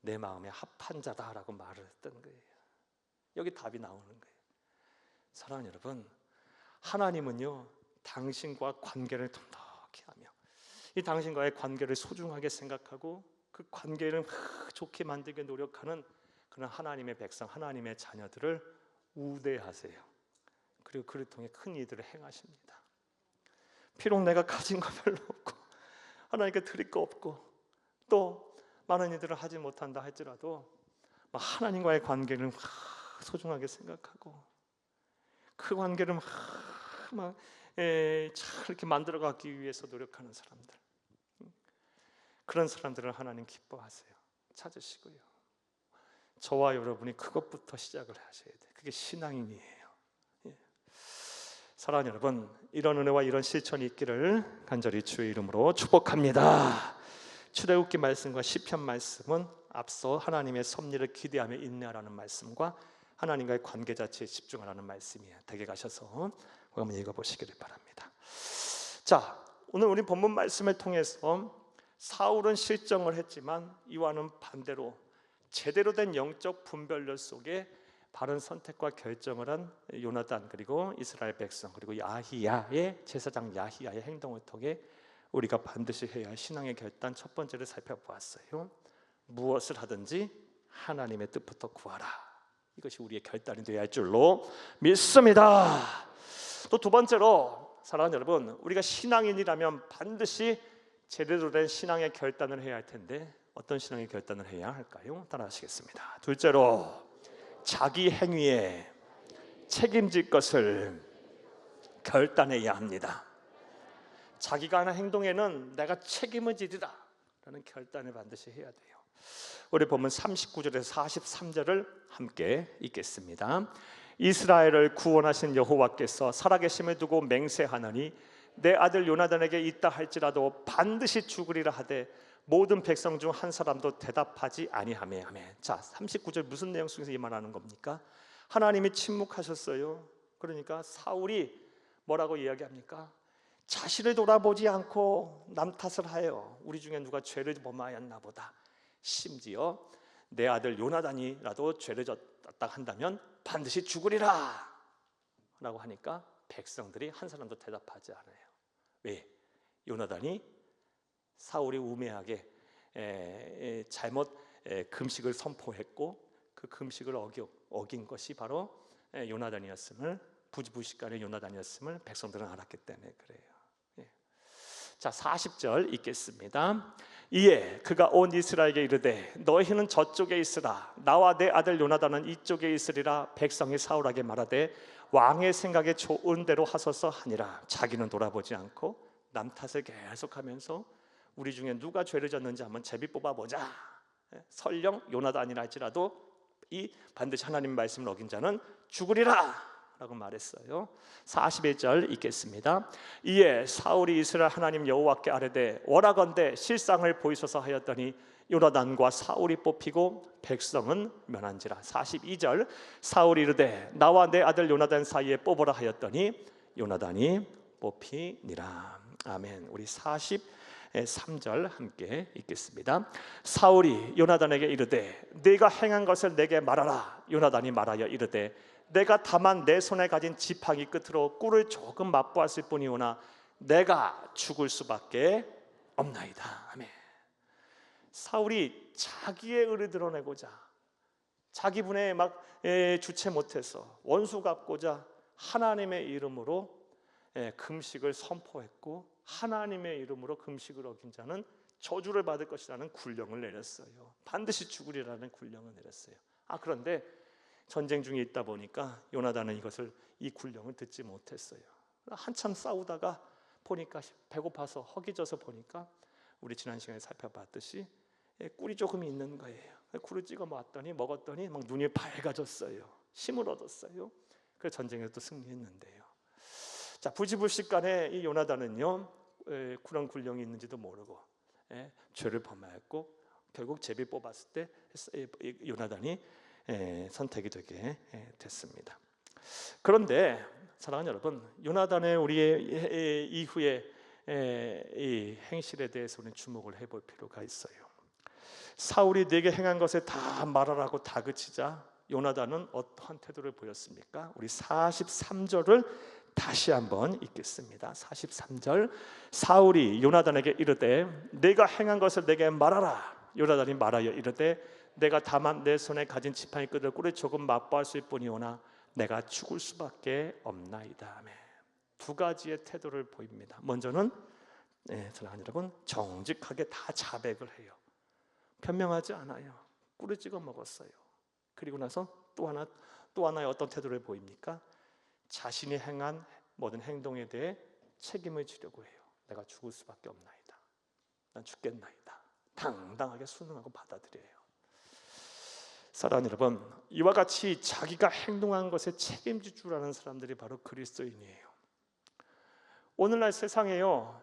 내 마음에 합한 자다라고 말을 했던 거예요. 여기 답이 나오는 거예요. 사랑하는 여러분, 하나님은요, 당신과 관계를 돈독히 하며 이 당신과의 관계를 소중하게 생각하고 그 관계를 좋게 만들게 노력하는 그런 하나님의 백성, 하나님의 자녀들을 우대하세요. 그리고 그를 통해 큰 일들을 행하십니다. 비록 내가 가진 거 별로 없고 하나님께 드릴 거 없고 또 많은 일들을 하지 못한다 할지라도 하나님과의 관계를 소중하게 생각하고 그 관계를 막 이렇게 만들어가기 위해서 노력하는 사람들, 그런 사람들을 하나님 기뻐하세요. 찾으시고요. 저와 여러분이 그것부터 시작을 하셔야 돼요. 그게 신앙인이에요. 사랑하는 여러분, 이런 은혜와 이런 실천이 있기를 간절히 주의 이름으로 축복합니다. 출애굽기 말씀과 시편 말씀은 앞서 하나님의 섭리를 기대하며 인내하라는 말씀과 하나님과의 관계 자체에 집중하라는 말씀이에요. 댁에 가셔서 한번 읽어보시기를 바랍니다. 자, 오늘 우리 본문 말씀을 통해서 사울은 실정을 했지만 이와는 반대로 제대로 된 영적 분별력 속에 바른 선택과 결정을 한 요나단, 그리고 이스라엘 백성, 그리고 야히야의 제사장 야히야의 행동을 통해 우리가 반드시 해야 할 신앙의 결단 첫 번째를 살펴보았어요. 무엇을 하든지 하나님의 뜻부터 구하라. 이것이 우리의 결단이 되어야 할 줄로 믿습니다. 또 두 번째로, 사랑하는 여러분, 우리가 신앙인이라면 반드시 제대로 된 신앙의 결단을 해야 할 텐데 어떤 신앙의 결단을 해야 할까요? 따라하시겠습니다. 둘째로, 자기 행위에 책임질 것을 결단해야 합니다. 자기가 하는 행동에는 내가 책임을 지리라 라는 결단을 반드시 해야 돼요. 우리 보면 39절에서 43절을 함께 읽겠습니다. 이스라엘을 구원하신 여호와께서 살아계심을 두고 맹세하노니 내 아들 요나단에게 있다 할지라도 반드시 죽으리라 하되 모든 백성 중 한 사람도 대답하지 아니하매. 자, 39절 무슨 내용 속에서 이 말하는 겁니까? 하나님이 침묵하셨어요. 그러니까 사울이 뭐라고 이야기합니까? 자신을 돌아보지 않고 남 탓을 하여 우리 중에 누가 죄를 범하였나 보다. 심지어 내 아들 요나단이라도 죄를 졌다 한다면 반드시 죽으리라 라고 하니까 백성들이 한 사람도 대답하지 않아요. 왜? 요나단이 사울이 우매하게 잘못 금식을 선포했고 그 금식을 어긴 것이 바로 요나단이었음을, 부지부식간의 요나단이었음을 백성들은 알았기 때문에 그래요. 자, 40절 읽겠습니다. 이에 그가 온 이스라엘에게 이르되 너희는 저쪽에 있으라 나와 내 아들 요나단은 이쪽에 있으리라. 백성이 사울에게 말하되 왕의 생각에 좋은 대로 하소서 하니라. 자기는 돌아보지 않고 남 탓을 계속하면서 우리 중에 누가 죄를 졌는지 한번 제비 뽑아보자. 설령 요나단이라 할지라도 이 반드시 하나님 말씀을 어긴 자는 죽으리라 라고 말했어요. 41절 읽겠습니다. 이에 사울이 이스라엘 하나님 여호와께 아뢰되 원하건대 실상을 보이소서 하였더니 요나단과 사울이 뽑히고 백성은 면한지라. 42절 사울이 이르되 나와 내 아들 요나단 사이에 뽑으라 하였더니 요나단이 뽑히니라. 아멘. 우리 43절 함께 읽겠습니다. 사울이 요나단에게 이르되 네가 행한 것을 내게 말하라. 요나단이 말하여 이르되 내가 다만 내 손에 가진 지팡이 끝으로 꿀을 조금 맛보았을 뿐이오나 내가 죽을 수밖에 없나이다. 아멘. 사울이 자기의 의를 드러내고자 자기 분에 막 주체 못해서 원수 갚고자 하나님의 이름으로 금식을 선포했고 하나님의 이름으로 금식을 어긴 자는 저주를 받을 것이라는 군령을 내렸어요. 반드시 죽으리라는 군령을 내렸어요. 그런데 전쟁 중에 있다 보니까 요나단은 이 군령을 듣지 못했어요. 한참 싸우다가 보니까 배고파서 허기져서 보니까 우리 지난 시간에 살펴봤듯이 꿀이 조금 있는 거예요. 꿀을 찍어 먹었더니 막 눈이 밝아졌어요. 힘을 얻었어요. 그래서 전쟁에서 또 승리했는데요. 자, 부지불식간에 이 요나단은요 그런 군령이 있는지도 모르고 죄를 범하였고 결국 제비 뽑았을 때 요나단이 선택이 되게 됐습니다. 그런데 사랑하는 여러분, 요나단의 우리의 이후에 이 행실에 대해서 우리는 주목을 해볼 필요가 있어요. 사울이 내게 행한 것을 다 말하라고 다그치자 요나단은 어떠한 태도를 보였습니까? 우리 43절을 다시 한번 읽겠습니다. 43절 사울이 요나단에게 이르되 내가 행한 것을 내게 말하라. 요나단이 말하여 이르되 내가 다만 내 손에 가진 지팡이 끝을 꿀을 조금 맛보았을 뿐이오나 내가 죽을 수밖에 없나이다. 아멘. 두 가지의 태도를 보입니다. 먼저는 사랑하는 여러분, 정직하게 다 자백을 해요. 변명하지 않아요. 꿀을 찍어 먹었어요. 그리고 나서 또 하나의 어떤 태도를 보입니까? 자신이 행한 모든 행동에 대해 책임을 지려고 해요. 내가 죽을 수밖에 없나이다. 난 죽겠나이다. 당당하게 순응하고 받아들여요. 사랑하는 여러분, 이와 같이 자기가 행동한 것에 책임질 줄 아는 사람들이 바로 그리스도인이에요. 오늘날 세상에요,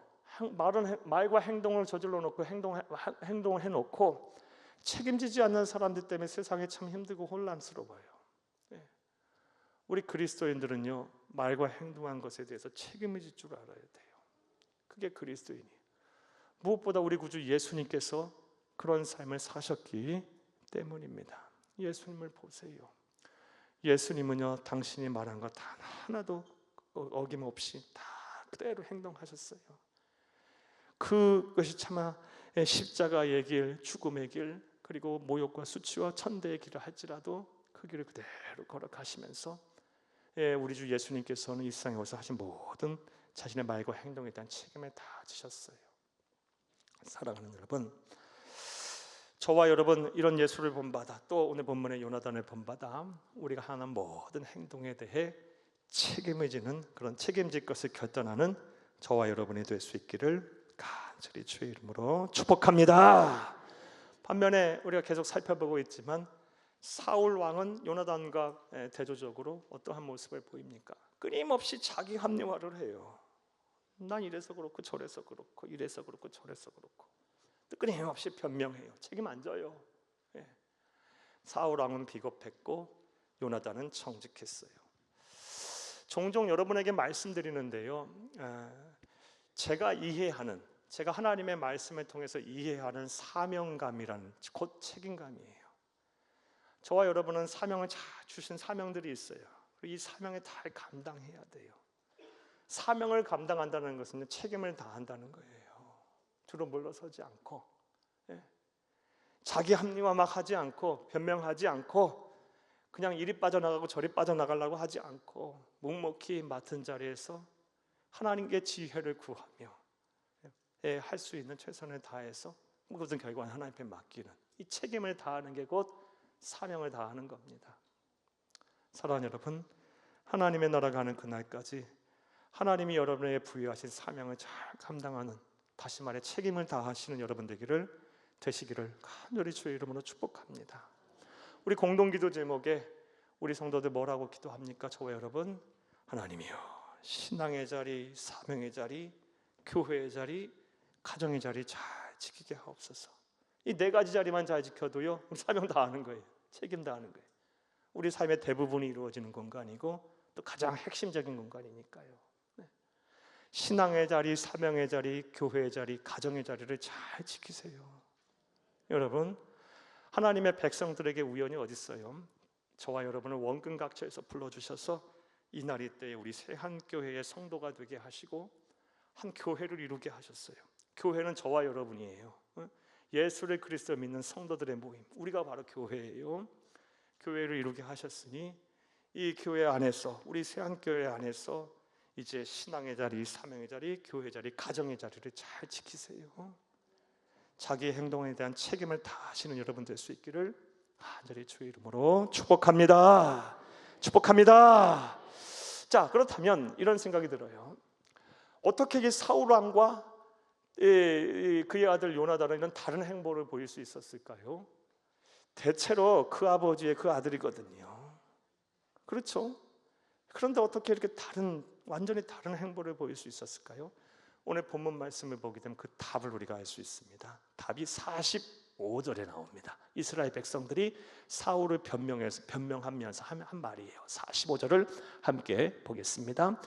말과 행동을 저질러 놓고 행동을 해놓고 책임지지 않는 사람들 때문에 세상이 참 힘들고 혼란스러워요. 예. 우리 그리스도인들은요, 말과 행동한 것에 대해서 책임을 질 줄 알아야 돼요. 그게 그리스도인이에요. 무엇보다 우리 구주 예수님께서 그런 삶을 사셨기 때문입니다. 예수님을 보세요. 예수님은요, 당신이 말한 것 단 하나도 어김없이 다 그대로 행동하셨어요. 그것이 차마 십자가의 길, 죽음의 길, 그리고 모욕과 수치와 천대의 길을 할지라도 그 길을 그대로 걸어가시면서 우리 주 예수님께서는 이 세상에 오셔서 하신 모든 자신의 말과 행동에 대한 책임을 다 지셨어요. 사랑하는 여러분, 저와 여러분 이런 예수를 본받아, 또 오늘 본문의 요나단을 본받아 우리가 하는 모든 행동에 대해 책임을 지는, 그런 책임질 것을 결단하는 저와 여러분이 될 수 있기를 간절히 주의 이름으로 축복합니다. 반면에 우리가 계속 살펴보고 있지만 사울 왕은 요나단과 대조적으로 어떠한 모습을 보입니까? 끊임없이 자기 합리화를 해요. 난 이래서 그렇고 저래서 그렇고 이래서 그렇고 저래서 그렇고 끊임없이 변명해요. 책임 안 져요. 사울 왕은 비겁했고 요나단은 정직했어요. 종종 여러분에게 말씀드리는데요, 제가 하나님의 말씀을 통해서 이해하는 사명감이란 곧 책임감이에요. 저와 여러분은 사명을 잘 주신 사명들이 있어요. 이 사명을 다 감당해야 돼요. 사명을 감당한다는 것은 책임을 다한다는 거예요. 뒤로 물러서지 않고, 자기 합리화 막 하지 않고, 변명하지 않고, 그냥 이리 빠져나가고 저리 빠져나가려고 하지 않고 묵묵히 맡은 자리에서 하나님께 지혜를 구하며 할 수 있는 최선을 다해서 모든 결과는 하나님 앞에 맡기는, 이 책임을 다하는 게 곧 사명을 다하는 겁니다. 사랑하는 여러분, 하나님의 나라가 가는 그날까지 하나님이 여러분에게 부여하신 사명을 잘 감당하는, 다시 말해 책임을 다하시는 여러분 되시기를 간절히 주의 이름으로 축복합니다. 우리 공동기도 제목에 우리 성도들 뭐라고 기도합니까? 저와 여러분, 하나님이여 신앙의 자리, 사명의 자리, 교회의 자리, 가정의 자리 잘 지키게 하옵소서. 이 네 가지 자리만 잘 지켜도요, 우리 사명 다하는 거예요. 책임 다하는 거예요. 우리 삶의 대부분이 이루어지는 공간이고 또 가장 핵심적인 공간이니까요. 신앙의 자리, 사명의 자리, 교회의 자리, 가정의 자리를 잘 지키세요. 여러분, 하나님의 백성들에게 우연이 어디 있어요? 저와 여러분을 원근각처에서 불러주셔서 이날 이때에 우리 새한교회의 성도가 되게 하시고 한 교회를 이루게 하셨어요. 교회는 저와 여러분이에요. 예수를 그리스도 믿는 성도들의 모임, 우리가 바로 교회예요. 교회를 이루게 하셨으니 이 교회 안에서, 우리 새한교회 안에서 이제 신앙의 자리, 사명의 자리, 교회 자리, 가정의 자리를 잘 지키세요. 자기 행동에 대한 책임을 다하시는 여러분 될 수 있기를 간절히 주의 이름으로 축복합니다. 축복합니다. 자, 그렇다면 이런 생각이 들어요. 어떻게 이 사울 왕과 그의 아들 요나단은 이런 다른 행보를 보일 수 있었을까요? 대체로 그 아버지의 그 아들이거든요. 그렇죠? 그런데 어떻게 이렇게 완전히 다른 행보를 보일 수 있었을까요? 오늘 본문 말씀을 보게 되면 그 답을 우리가 알 수 있습니다. 답이 45절에 나옵니다. 이스라엘 백성들이 사울을 변명하면서 한 말이에요. 45절을 함께 보겠습니다.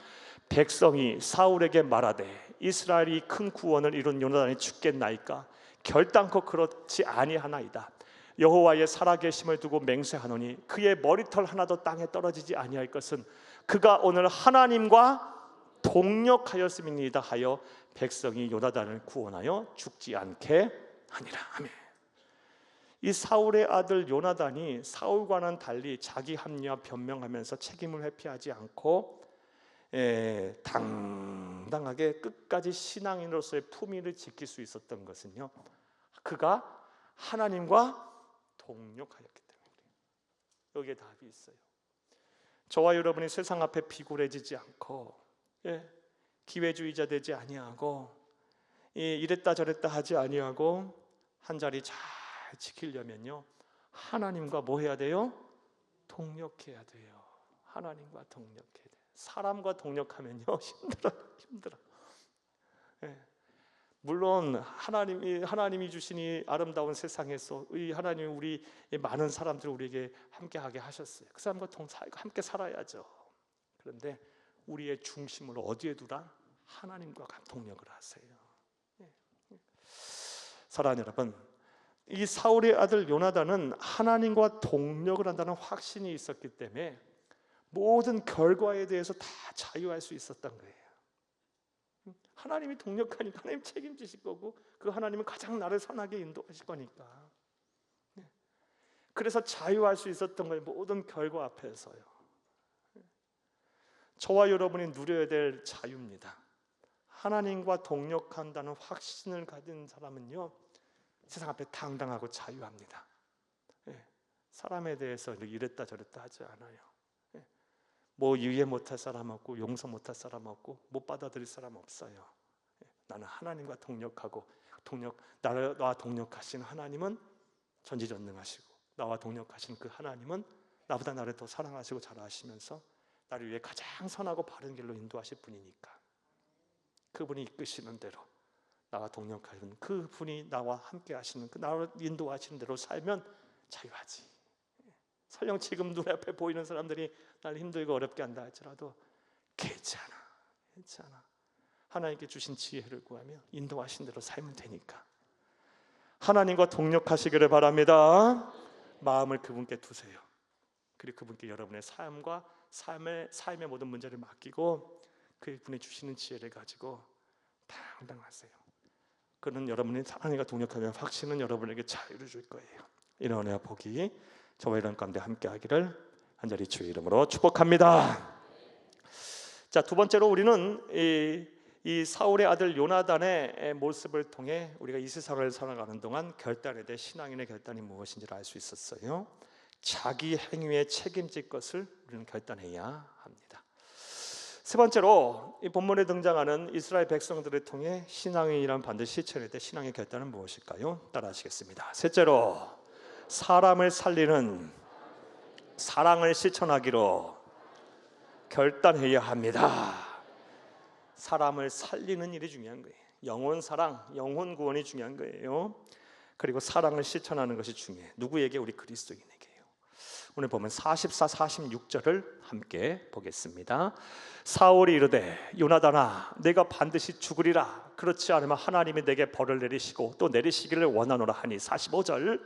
백성이 사울에게 말하되 이스라엘이 큰 구원을 이룬 요나단이 죽겠나이까? 결단코 그렇지 아니하나이다. 여호와의 살아계심을 두고 맹세하노니 그의 머리털 하나도 땅에 떨어지지 아니할 것은 그가 오늘 하나님과 동력하였음이니이다 하여 백성이 요나단을 구원하여 죽지 않게 하니라. 아멘. 이 사울의 아들 요나단이 사울과는 달리 자기 합리화 변명하면서 책임을 회피하지 않고 당당하게 끝까지 신앙인으로서의 품위를 지킬 수 있었던 것은요, 그가 하나님과 동력하였기 때문이에요. 여기에 답이 있어요. 저와 여러분이 세상 앞에 비굴해지지 않고 기회주의자 되지 아니하고 이랬다 저랬다 하지 아니하고 한 자리 잘 지키려면요, 하나님과 뭐 해야 돼요? 동력해야 돼요. 하나님과 동력해야 돼요. 사람과 동력하면요 힘들어. 물론 하나님이 주신 이 아름다운 세상에서 이 하나님이 우리 많은 사람들을 우리에게 함께하게 하셨어요. 그 사람과 함께 살아야죠. 그런데 우리의 중심을 어디에 두라? 하나님과 동력을 하세요. 사랑하는 여러분, 이 사울의 아들 요나단은 하나님과 동력을 한다는 확신이 있었기 때문에 모든 결과에 대해서 다 자유할 수 있었던 거예요. 하나님이 동력하니까 하나님 책임지실 거고, 그 하나님은 가장 나를 선하게 인도하실 거니까. 그래서 자유할 수 있었던 거예요. 모든 결과 앞에서요. 저와 여러분이 누려야 될 자유입니다. 하나님과 동력한다는 확신을 가진 사람은요, 세상 앞에 당당하고 자유합니다. 사람에 대해서 이랬다 저랬다 하지 않아요. 뭐 이해 못할 사람 없고 용서 못할 사람 없고 못 받아들일 사람 없어요. 나는 하나님과 동력하고 나와 동력하신 하나님은 전지전능하시고, 나와 동력하신 그 하나님은 나보다 나를 더 사랑하시고 잘 아시면서 나를 위해 가장 선하고 바른 길로 인도하실 분이니까, 그분이 이끄시는 대로 나와 동력하는 그분이 나와 함께 하시는, 그 나를 인도하시는 대로 살면 자유하지. 설령 지금 눈앞에 보이는 사람들이 나를 힘들고 어렵게 한다 할지라도 괜찮아. 하나님께 주신 지혜를 구하며 인도하신 대로 살면 되니까 하나님과 동력하시기를 바랍니다. 마음을 그분께 두세요. 그리고 그분께 여러분의 삶과 삶의 모든 문제를 맡기고 그분이 주시는 지혜를 가지고 당당하세요. 그는 여러분이 하나님과 동력하면 확신은 여러분에게 자유를 줄 거예요. 이런 은혜와 복이 저와 여러분 가운데 함께 하기를 간절히 주의 이름으로 축복합니다. 자, 두 번째로 우리는 이 사울의 아들 요나단의 모습을 통해 우리가 이 세상을 살아가는 동안 결단에 대해 신앙인의 결단이 무엇인지를 알 수 있었어요. 자기 행위에 책임질 것을 우리는 결단해야 합니다. 세 번째로 이 본문에 등장하는 이스라엘 백성들을 통해 신앙인이란 반드시 실천해야 될 신앙의 결단은 무엇일까요? 따라하시겠습니다. 셋째로 사람을 살리는 사랑을 실천하기로 결단해야 합니다. 사람을 살리는 일이 중요한 거예요. 영혼 사랑, 영혼 구원이 중요한 거예요. 그리고 사랑을 실천하는 것이 중요해요. 누구에게? 우리 그리스도인에게요. 오늘 보면 44, 46절을 함께 보겠습니다. 사울이 이르되 요나단아 내가 반드시 죽으리라. 그렇지 않으면 하나님이 내게 벌을 내리시고 또 내리시기를 원하노라 하니. 45절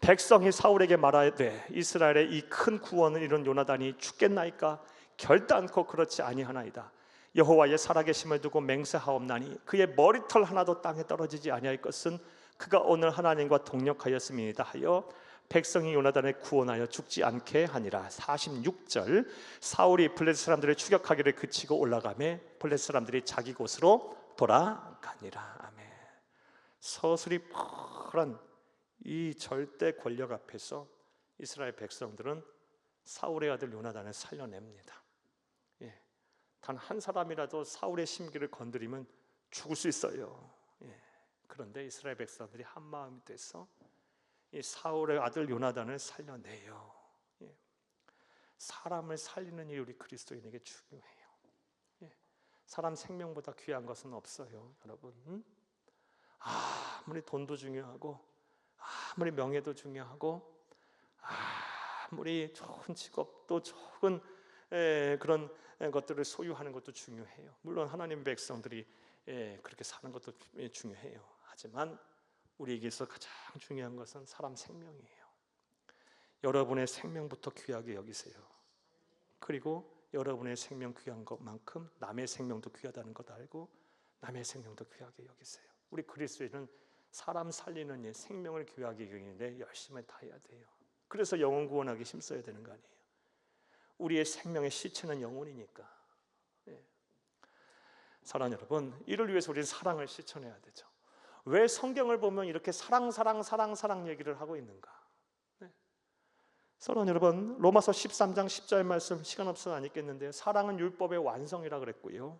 백성이 사울에게 말하되 이스라엘의 이 큰 구원을 이룬 요나단이 죽겠나이까? 결단코 그렇지 아니하나이다. 여호와의 살아계심을 두고 맹세하옵나니 그의 머리털 하나도 땅에 떨어지지 아니할 것은 그가 오늘 하나님과 동력하였음이니이다 하여 백성이 요나단을 구원하여 죽지 않게 하니라. 46절 사울이 블레셋 사람들을 추격하기를 그치고 올라가매 블레셋 사람들이 자기 곳으로 돌아가니라. 아멘. 서슬이 펄한 이 절대 권력 앞에서 이스라엘 백성들은 사울의 아들 요나단을 살려냅니다. 단 한 사람이라도 사울의 심기를 건드리면 죽을 수 있어요. 그런데 이스라엘 백성들이 한 마음이 돼서 이 사울의 아들 요나단을 살려내요. 사람을 살리는 일이 우리 그리스도인에게 중요해요. 사람 생명보다 귀한 것은 없어요, 여러분. 아무리 돈도 중요하고 아무리 명예도 중요하고 아무리 좋은 직업도 좋은 그런 것들을 소유하는 것도 중요해요. 물론 하나님 백성들이 그렇게 사는 것도 중요해요. 하지만 우리에게서 가장 중요한 것은 사람 생명이에요. 여러분의 생명부터 귀하게 여기세요. 그리고 여러분의 생명 귀한 것만큼 남의 생명도 귀하다는 것 알고 남의 생명도 귀하게 여기세요. 우리 그리스도인은 사람 살리는 일, 생명을 귀하게 여기는데 열심히 다해야 돼요. 그래서 영혼 구원하기 힘써야 되는 거 아니에요. 우리의 생명의 시체는 영혼이니까. 사랑하는 여러분, 이를 위해서 우리는 사랑을 실천해야 되죠. 왜 성경을 보면 이렇게 사랑 얘기를 하고 있는가? 사랑하는 여러분, 로마서 13장 10절 말씀 시간 없어서 안 읽겠는데요. 사랑은 율법의 완성이라 그랬고요.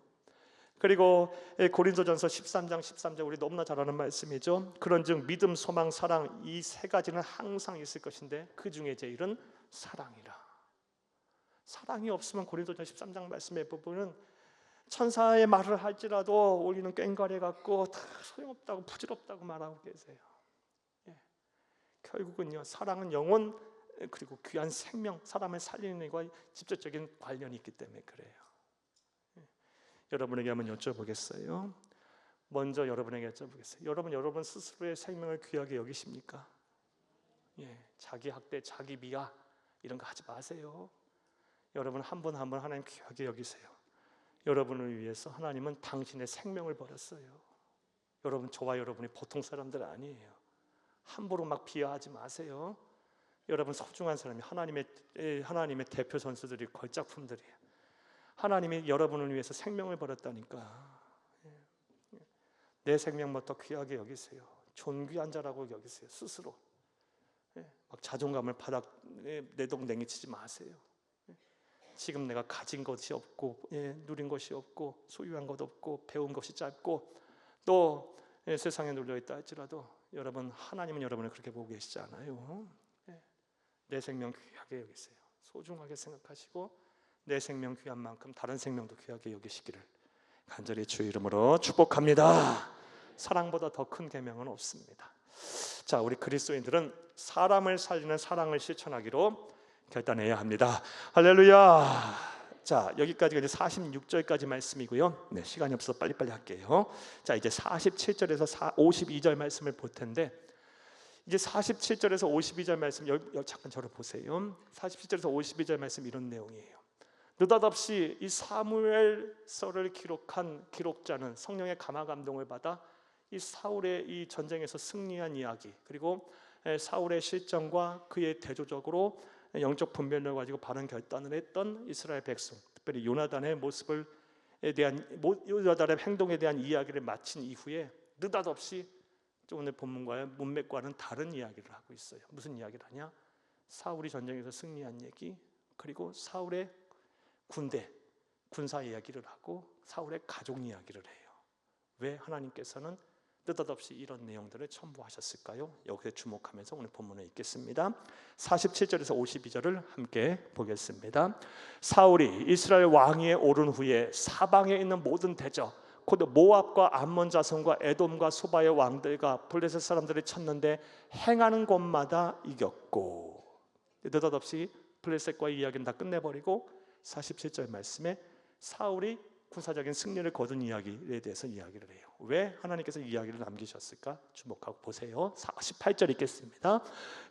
그리고 고린도전서 13장 13절 우리 너무나 잘 아는 말씀이죠. 그런즉 믿음, 소망, 사랑 이 세 가지는 항상 있을 것인데 그 중에 제일은 사랑이라. 사랑이 없으면 고린도전 13장 말씀에 보면 천사의 말을 할지라도 우리는 꽹과리 같고 다 소용없다고 부질없다고 말하고 계세요. 결국은요, 사랑은 영혼 그리고 귀한 생명, 사람을 살리는 일과 직접적인 관련이 있기 때문에 그래요. 여러분에게 한번 여쭤보겠어요. 먼저 여러분에게 여쭤보겠어요. 여러분 스스로의 생명을 귀하게 여기십니까? 자기 학대, 자기 비하 이런 거 하지 마세요. 여러분 한 분 한 분 하나님 귀하게 여기세요. 여러분을 위해서 하나님은 당신의 생명을 버렸어요. 여러분, 저와 여러분이 보통 사람들 아니에요. 함부로 막 비하하지 마세요. 여러분 소중한 사람이 하나님의 대표 선수들이 걸작품들이에요. 하나님이 여러분을 위해서 생명을 버렸다니까. 내 생명부터 귀하게 여기세요. 존귀한 자라고 여기세요. 스스로 막 자존감을 바닥 내동댕이치지 마세요. 지금 내가 가진 것이 없고 누린 것이 없고 소유한 것 없고 배운 것이 짧고 또 세상에 눌려있다 할지라도 여러분, 하나님은 여러분을 그렇게 보고 계시지 않아요. 내 생명 귀하게 여기세요. 소중하게 생각하시고 내 생명 귀한 만큼 다른 생명도 귀하게 여기시기를 간절히 주의 이름으로 축복합니다. 사랑보다 더 큰 계명은 없습니다. 자, 우리 그리스도인들은 사람을 살리는 사랑을 실천하기로 결단해야 합니다. 할렐루야. 자, 여기까지가 이제 46절까지 말씀이고요. 시간이 없어서 빨리빨리 할게요. 자, 이제 47절에서 52절 말씀을 볼 텐데, 이제 47절에서 52절 말씀 잠깐 저를 보세요. 47절에서 52절 말씀 이런 내용이에요. 느닷없이 이 사무엘서를 기록한 기록자는 성령의 감화 감동을 받아 이 사울의 이 전쟁에서 승리한 이야기, 그리고 사울의 실정과 그의 대조적으로 영적 분별을 가지고 바른 결단을 했던 이스라엘 백성, 특별히 요나단의 요나단의 행동에 대한 이야기를 마친 이후에 느닷없이 오늘 본문과의 문맥과는 다른 이야기를 하고 있어요. 무슨 이야기를 하냐? 사울이 전쟁에서 승리한 얘기, 그리고 사울의 군사 이야기를 하고 사울의 가족 이야기를 해요. 왜 하나님께서는 느닷없이 이런 내용들을 첨부하셨을까요? 여기에 주목하면서 오늘 본문을 읽겠습니다. 47절에서 52절을 함께 보겠습니다. 사울이 이스라엘 왕위에 오른 후에 사방에 있는 모든 대적, 곧 모압과 암몬 자손과 에돔과 소바의 왕들과 블레셋 사람들을 쳤는데 행하는 곳마다 이겼고, 느닷없이 블레셋과의 이야기는 다 끝내버리고 47절 말씀에 사울이 군사적인 승리를 거둔 이야기에 대해서 이야기를 해요. 왜 하나님께서 이 이야기를 남기셨을까? 주목하고 보세요. 48절 읽겠습니다.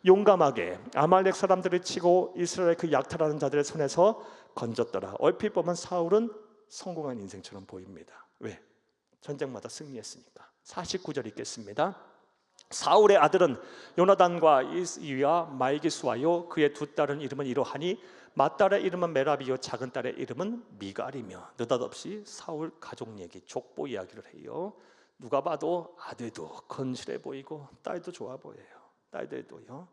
용감하게 아말렉 사람들을 치고 이스라엘 그 약탈하는 자들의 손에서 건졌더라. 얼핏 보면 사울은 성공한 인생처럼 보입니다. 왜? 전쟁마다 승리했으니까. 49절 읽겠습니다. 사울의 아들은 요나단과 이스이와 말기수하요 그의 두 딸은 이름은 이러하니 맏딸의 이름은 메라비요 작은 딸의 이름은 미갈이며, 느닷없이 사울 가족 얘기, 족보 이야기를 해요. 누가 봐도 아들도 건실해 보이고 딸도 좋아 보여요. 딸들도요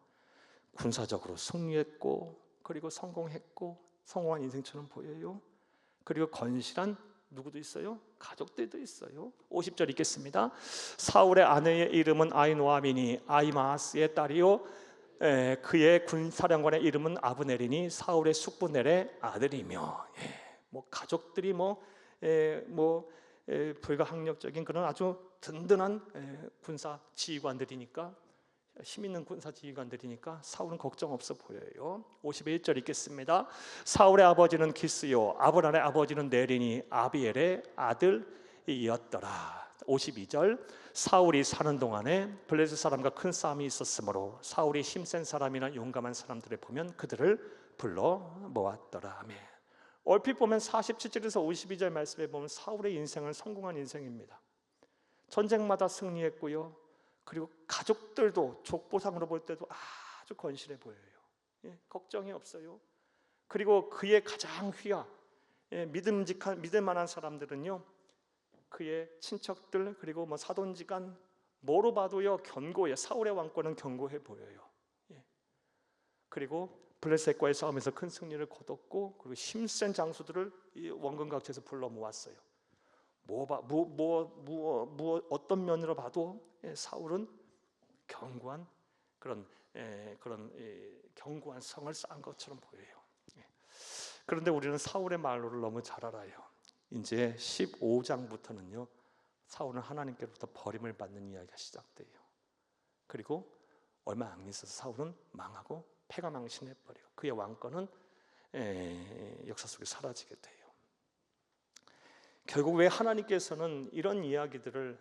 군사적으로 승리했고 그리고 성공했고 성공한 인생처럼 보여요. 그리고 건실한 누구도 있어요? 가족들도 있어요. 50절 읽겠습니다. 사울의 아내의 이름은 아히노아미니 아히마아스의 딸이요 그의 군사령관의 이름은 아브넬이니 사울의 숙부넬의 아들이며, 가족들이 불가항력적인 그런 아주 든든한 군사 지휘관들이니까, 힘 있는 군사 지휘관들이니까 사울은 걱정 없어 보여요. 51절 읽겠습니다. 사울의 아버지는 기스요 아브랄의 아버지는 네리니 아비엘의 아들이었더라. 52절 사울이 사는 동안에 블레셋 사람과 큰 싸움이 있었으므로 사울이 힘센 사람이나 용감한 사람들을 보면 그들을 불러 모았더라. 아멘. 얼핏 보면 47절에서 52절 말씀에 보면 사울의 인생은 성공한 인생입니다. 전쟁마다 승리했고요, 그리고 가족들도 족보상으로 볼 때도 아주 건실해 보여요. 걱정이 없어요. 그리고 그의 가장 휘하 믿을 만한 사람들은요, 그의 친척들 그리고 사돈지간 뭐로 봐도요 견고해요. 사울의 왕권은 견고해 보여요. 그리고 블레셋과의 싸움에서 큰 승리를 거뒀고, 그리고 힘센 장수들을 이 원근 각지에서 불러 모았어요. 어떤 면으로 봐도 사울은 견고한 그런 견고한 성을 쌓은 것처럼 보여요. 그런데 우리는 사울의 말로를 너무 잘 알아요. 이제 15장부터는요 사울은 하나님께로부터 버림을 받는 이야기가 시작돼요. 그리고 얼마 안 있어서 사울은 망하고 패가 망신해버리고 그의 왕권은 역사 속에 사라지게 돼요. 결국 왜 하나님께서는 이런 이야기들을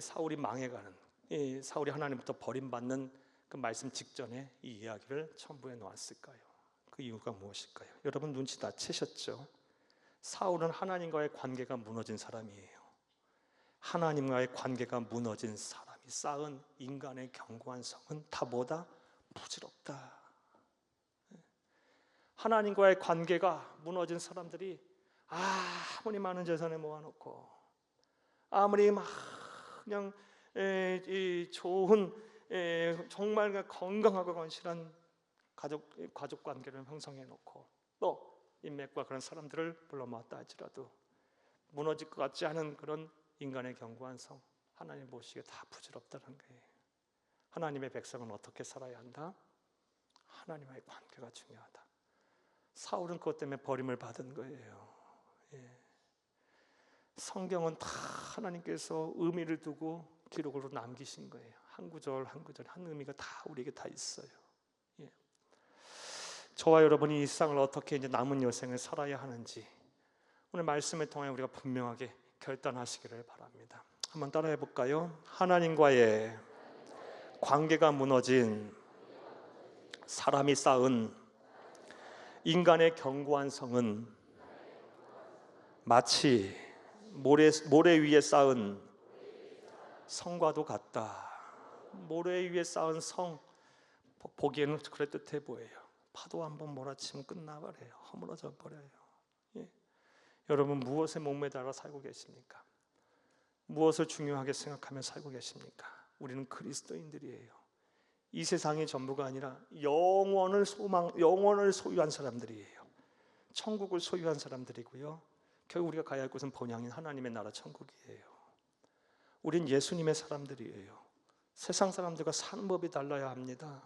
사울이 망해가는 사울이 하나님부터 버림받는 그 말씀 직전에 이 이야기를 첨부해 놓았을까요? 그 이유가 무엇일까요? 여러분 눈치 다 채셨죠? 사울은 하나님과의 관계가 무너진 사람이에요. 하나님과의 관계가 무너진 사람이 쌓은 인간의 견고한 성은 다 뭐다? 부질없다. 하나님과의 관계가 무너진 사람들이 아무리 많은 재산을 모아놓고 아무리 막 그냥 좋은 정말 건강하고 건실한 가족 관계를 형성해 놓고 또 인맥과 그런 사람들을 불러 모았다 할지라도 무너질 것 같지 않은 그런 인간의 견고한 성, 하나님 보시기에 다 부질없다는 거예요. 하나님의 백성은 어떻게 살아야 한다? 하나님과의 관계가 중요하다. 사울은 그것 때문에 버림을 받은 거예요. 성경은 다 하나님께서 의미를 두고 기록으로 남기신 거예요. 한 구절 한 구절 한 의미가 다 우리에게 다 있어요. 저와 여러분이 이 세상을 어떻게 이제 남은 여생을 살아야 하는지 오늘 말씀을 통해 우리가 분명하게 결단하시기를 바랍니다. 한번 따라해 볼까요? 하나님과의 관계가 무너진 사람이 쌓은 인간의 견고한 성은 마치 모래 위에 쌓은 성과도 같다. 모래 위에 쌓은 성 보기에는 그럴듯해 보여요. 파도 한번 몰아치면 끝나버려요. 허물어져 버려요. 여러분 무엇에 목매달아 살고 계십니까? 무엇을 중요하게 생각하며 살고 계십니까? 우리는 그리스도인들이에요. 이 세상이 전부가 아니라 영원을 소유한 사람들이에요. 천국을 소유한 사람들이고요. 결국 우리가 가야 할 곳은 본향인 하나님의 나라 천국이에요. 우린 예수님의 사람들이에요. 세상 사람들과 사는 법이 달라야 합니다.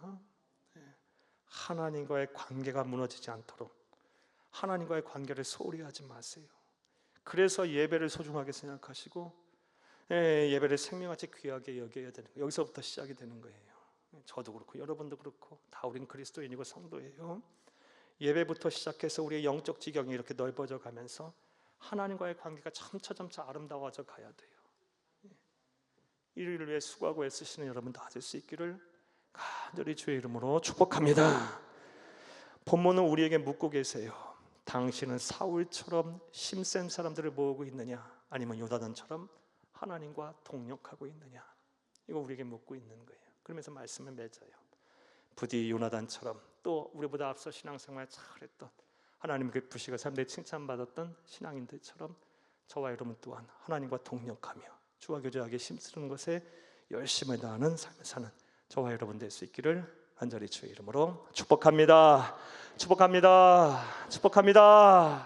하나님과의 관계가 무너지지 않도록 하나님과의 관계를 소홀히 하지 마세요. 그래서 예배를 소중하게 생각하시고 예배를 생명같이 귀하게 여겨야 되는 거예요. 여기서부터 시작이 되는 거예요. 저도 그렇고 여러분도 그렇고 다 우린 그리스도인이고 성도예요. 예배부터 시작해서 우리의 영적 지경이 이렇게 넓어져 가면서 하나님과의 관계가 점차 아름다워져 가야 돼요. 이를 위해 수고하고 애쓰시는 여러분 다 될 수 있기를 간절히 주의 이름으로 축복합니다. 본문은 우리에게 묻고 계세요. 당신은 사울처럼 힘센 사람들을 모으고 있느냐 아니면 요나단처럼 하나님과 동력하고 있느냐, 이거 우리에게 묻고 있는 거예요. 그러면서 말씀을 맺어요. 부디 요나단처럼 또 우리보다 앞서 신앙생활 잘했던 하나님 베푸시고 사람들이 칭찬받았던 신앙인들처럼 저와 여러분 또한 하나님과 동력하며 주와 교제하기 힘쓰는 것에 열심을 다하는 삶을 사는 저와 여러분 될 수 있기를 간절히 주의 이름으로 축복합니다. 축복합니다. 축복합니다.